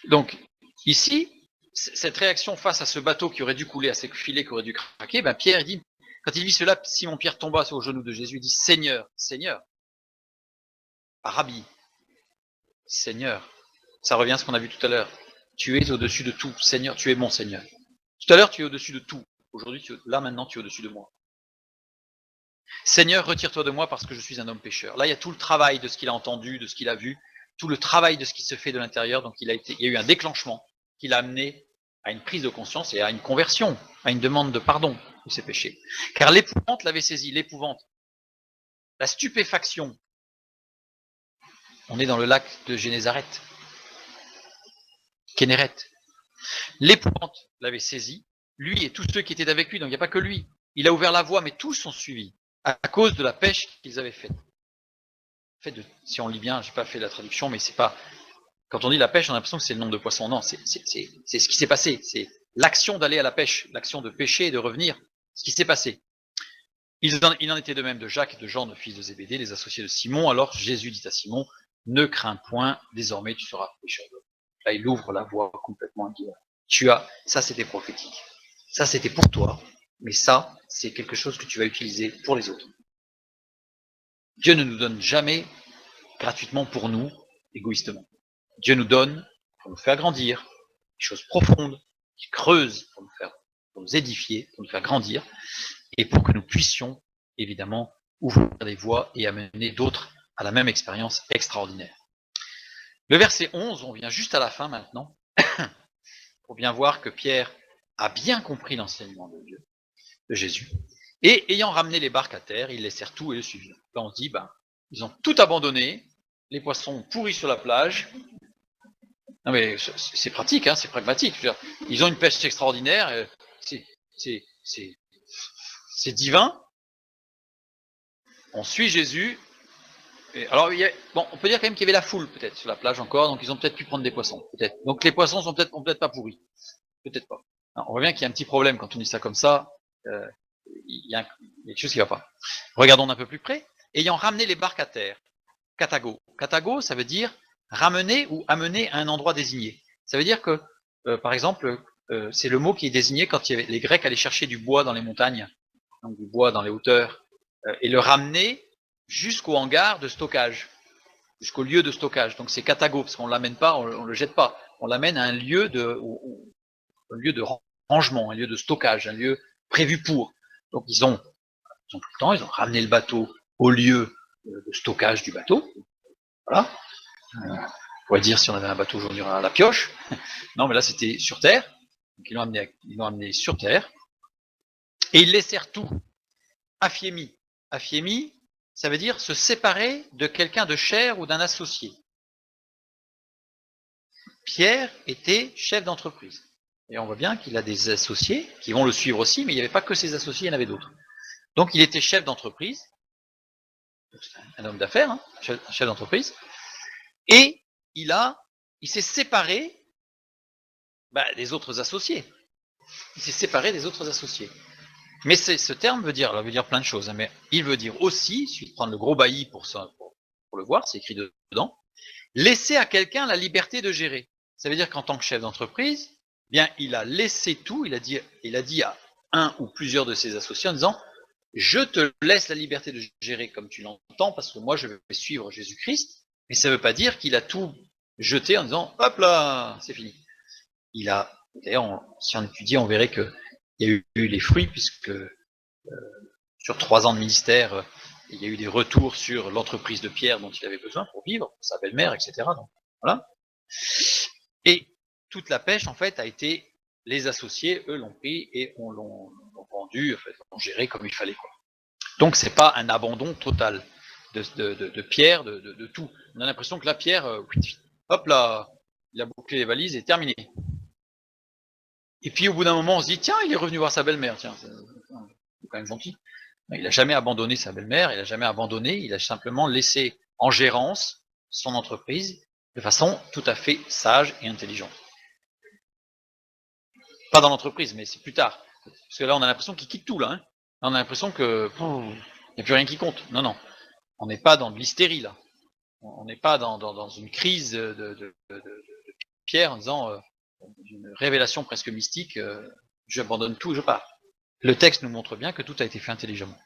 Donc, ici, cette réaction face à ce bateau qui aurait dû couler, à ces filets qui auraient dû craquer, ben Pierre dit, quand il vit cela, Simon-Pierre tomba aux genoux de Jésus et dit, Seigneur, Seigneur, Rabbi, Seigneur. Ça revient à ce qu'on a vu tout à l'heure. Tu es au-dessus de tout, Seigneur, tu es mon Seigneur. Tout à l'heure, tu es au-dessus de tout. Aujourd'hui, là maintenant, tu es au-dessus de moi. Seigneur, retire-toi de moi parce que je suis un homme pécheur. Là, il y a tout le travail de ce qu'il a entendu, de ce qu'il a vu, tout le travail de ce qui se fait de l'intérieur. Donc, il y a eu un déclenchement qui l'a amené à une prise de conscience et à une conversion, à une demande de pardon de ses péchés. Car l'épouvante l'avait saisi, l'épouvante, la stupéfaction. On est dans le lac de Génézaret, Kénéret. L'épouvante l'avait saisi, lui et tous ceux qui étaient avec lui, donc il n'y a pas que lui. Il a ouvert la voie, mais tous ont suivi, à cause de la pêche qu'ils avaient faite. Si on lit bien, j'ai pas fait la traduction, mais c'est pas. Quand on dit la pêche, on a l'impression que c'est le nombre de poissons. Non, c'est ce qui s'est passé. C'est l'action d'aller à la pêche, l'action de pêcher et de revenir, ce qui s'est passé. Il en était de même de Jacques et de Jean, le fils de Zébédée, les associés de Simon. Alors Jésus dit à Simon, ne crains point, désormais tu seras pêcheur d'hommes. Là, il ouvre la voie complètement. Ça c'était prophétique. Ça c'était pour toi, mais ça, c'est quelque chose que tu vas utiliser pour les autres. Dieu ne nous donne jamais gratuitement pour nous, égoïstement. Dieu nous donne pour nous faire grandir, des choses profondes, qui creusent pour nous édifier, pour nous faire grandir, et pour que nous puissions, évidemment, ouvrir des voies et amener d'autres à la même expérience extraordinaire. Le verset 11, on vient juste à la fin maintenant, pour bien voir que Pierre a bien compris l'enseignement de Dieu, de Jésus, et ayant ramené les barques à terre, ils laissèrent tout et le suivirent. Là on se dit, ils ont tout abandonné, les poissons pourris sur la plage. Non mais c'est pratique, hein, c'est pragmatique. Ils ont une pêche extraordinaire, c'est divin. On suit Jésus. Alors, on peut dire quand même qu'il y avait la foule peut-être sur la plage encore, donc ils ont peut-être pu prendre des poissons, peut-être. Donc les poissons sont peut-être pas pourris, peut-être pas. Alors, on voit bien qu'il y a un petit problème quand on dit ça comme ça. Il y a quelque chose qui ne va pas. Regardons d'un peu plus près. Ayant ramené les barques à terre, katago. Katago, ça veut dire ramener ou amener à un endroit désigné. Ça veut dire que, par exemple, c'est le mot qui est désigné quand les Grecs allaient chercher du bois dans les montagnes, donc du bois dans les hauteurs, et le ramener jusqu'au hangar de stockage, jusqu'au lieu de stockage. Donc c'est katago, parce qu'on ne l'amène pas, on ne le jette pas. On l'amène à un lieu de rangement, un lieu de stockage, un lieu prévu pour. Donc ils ont tout le temps, ils ont ramené le bateau au lieu de stockage du bateau. Voilà. On pourrait dire si on avait un bateau aujourd'hui à la pioche. Non, mais là c'était sur terre. Donc ils l'ont amené sur terre. Et ils laissèrent tout. Aphiémi. Aphiémi, ça veut dire se séparer de quelqu'un de cher ou d'un associé. Pierre était chef d'entreprise. Et on voit bien qu'il a des associés qui vont le suivre aussi, mais il n'y avait pas que ses associés, il y en avait d'autres. Donc il était chef d'entreprise, un homme d'affaires, hein, chef d'entreprise, et il s'est séparé des autres associés. Il s'est séparé des autres associés. Mais ce terme veut dire plein de choses, hein, mais il veut dire aussi, il suffit de prendre le gros bailli pour le voir, c'est écrit dedans, laisser à quelqu'un la liberté de gérer. Ça veut dire qu'en tant que chef d'entreprise, bien, il a laissé tout, il a dit à un ou plusieurs de ses associés en disant, je te laisse la liberté de gérer comme tu l'entends, parce que moi je vais suivre Jésus-Christ, mais ça ne veut pas dire qu'il a tout jeté en disant, hop là, c'est fini. D'ailleurs, si on étudie, on verrait qu'il y a eu les fruits, puisque sur 3 ans de ministère, il y a eu des retours sur l'entreprise de Pierre dont il avait besoin pour vivre, pour sa belle-mère, etc. Donc, voilà. Et toute la pêche, en fait, a été, les associés, eux, l'ont pris et l'ont vendu, en fait, l'ont géré comme il fallait, quoi. Donc, c'est pas un abandon total de Pierre, de tout. On a l'impression que là, Pierre, hop là, il a bouclé les valises et terminé. Et puis, au bout d'un moment, on se dit, tiens, il est revenu voir sa belle-mère, tiens, c'est quand même gentil. Il n'a jamais abandonné sa belle-mère, il n'a jamais abandonné, il a simplement laissé en gérance son entreprise de façon tout à fait sage et intelligente. Pas dans l'entreprise, mais c'est plus tard. Parce que là, on a l'impression qu'il quitte tout, là. Hein. On a l'impression que il n'y a plus rien qui compte. Non, non. On n'est pas dans de l'hystérie, là. On n'est pas dans une crise de Pierre en disant une révélation presque mystique, j'abandonne tout, je pars. Le texte nous montre bien que tout a été fait intelligemment.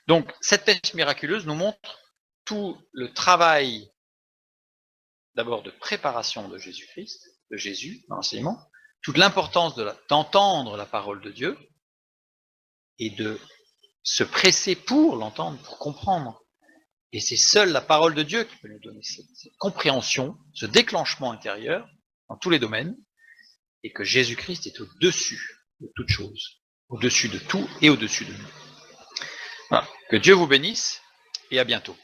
Donc, cette pêche miraculeuse nous montre tout le travail, d'abord de préparation de Jésus-Christ, de Jésus, dans l'enseignement, toute l'importance d'entendre la parole de Dieu et de se presser pour l'entendre, pour comprendre. Et c'est seule la parole de Dieu qui peut nous donner cette compréhension, ce déclenchement intérieur dans tous les domaines, et que Jésus-Christ est au-dessus de toute chose, au-dessus de tout et au-dessus de nous. Voilà. Que Dieu vous bénisse et à bientôt.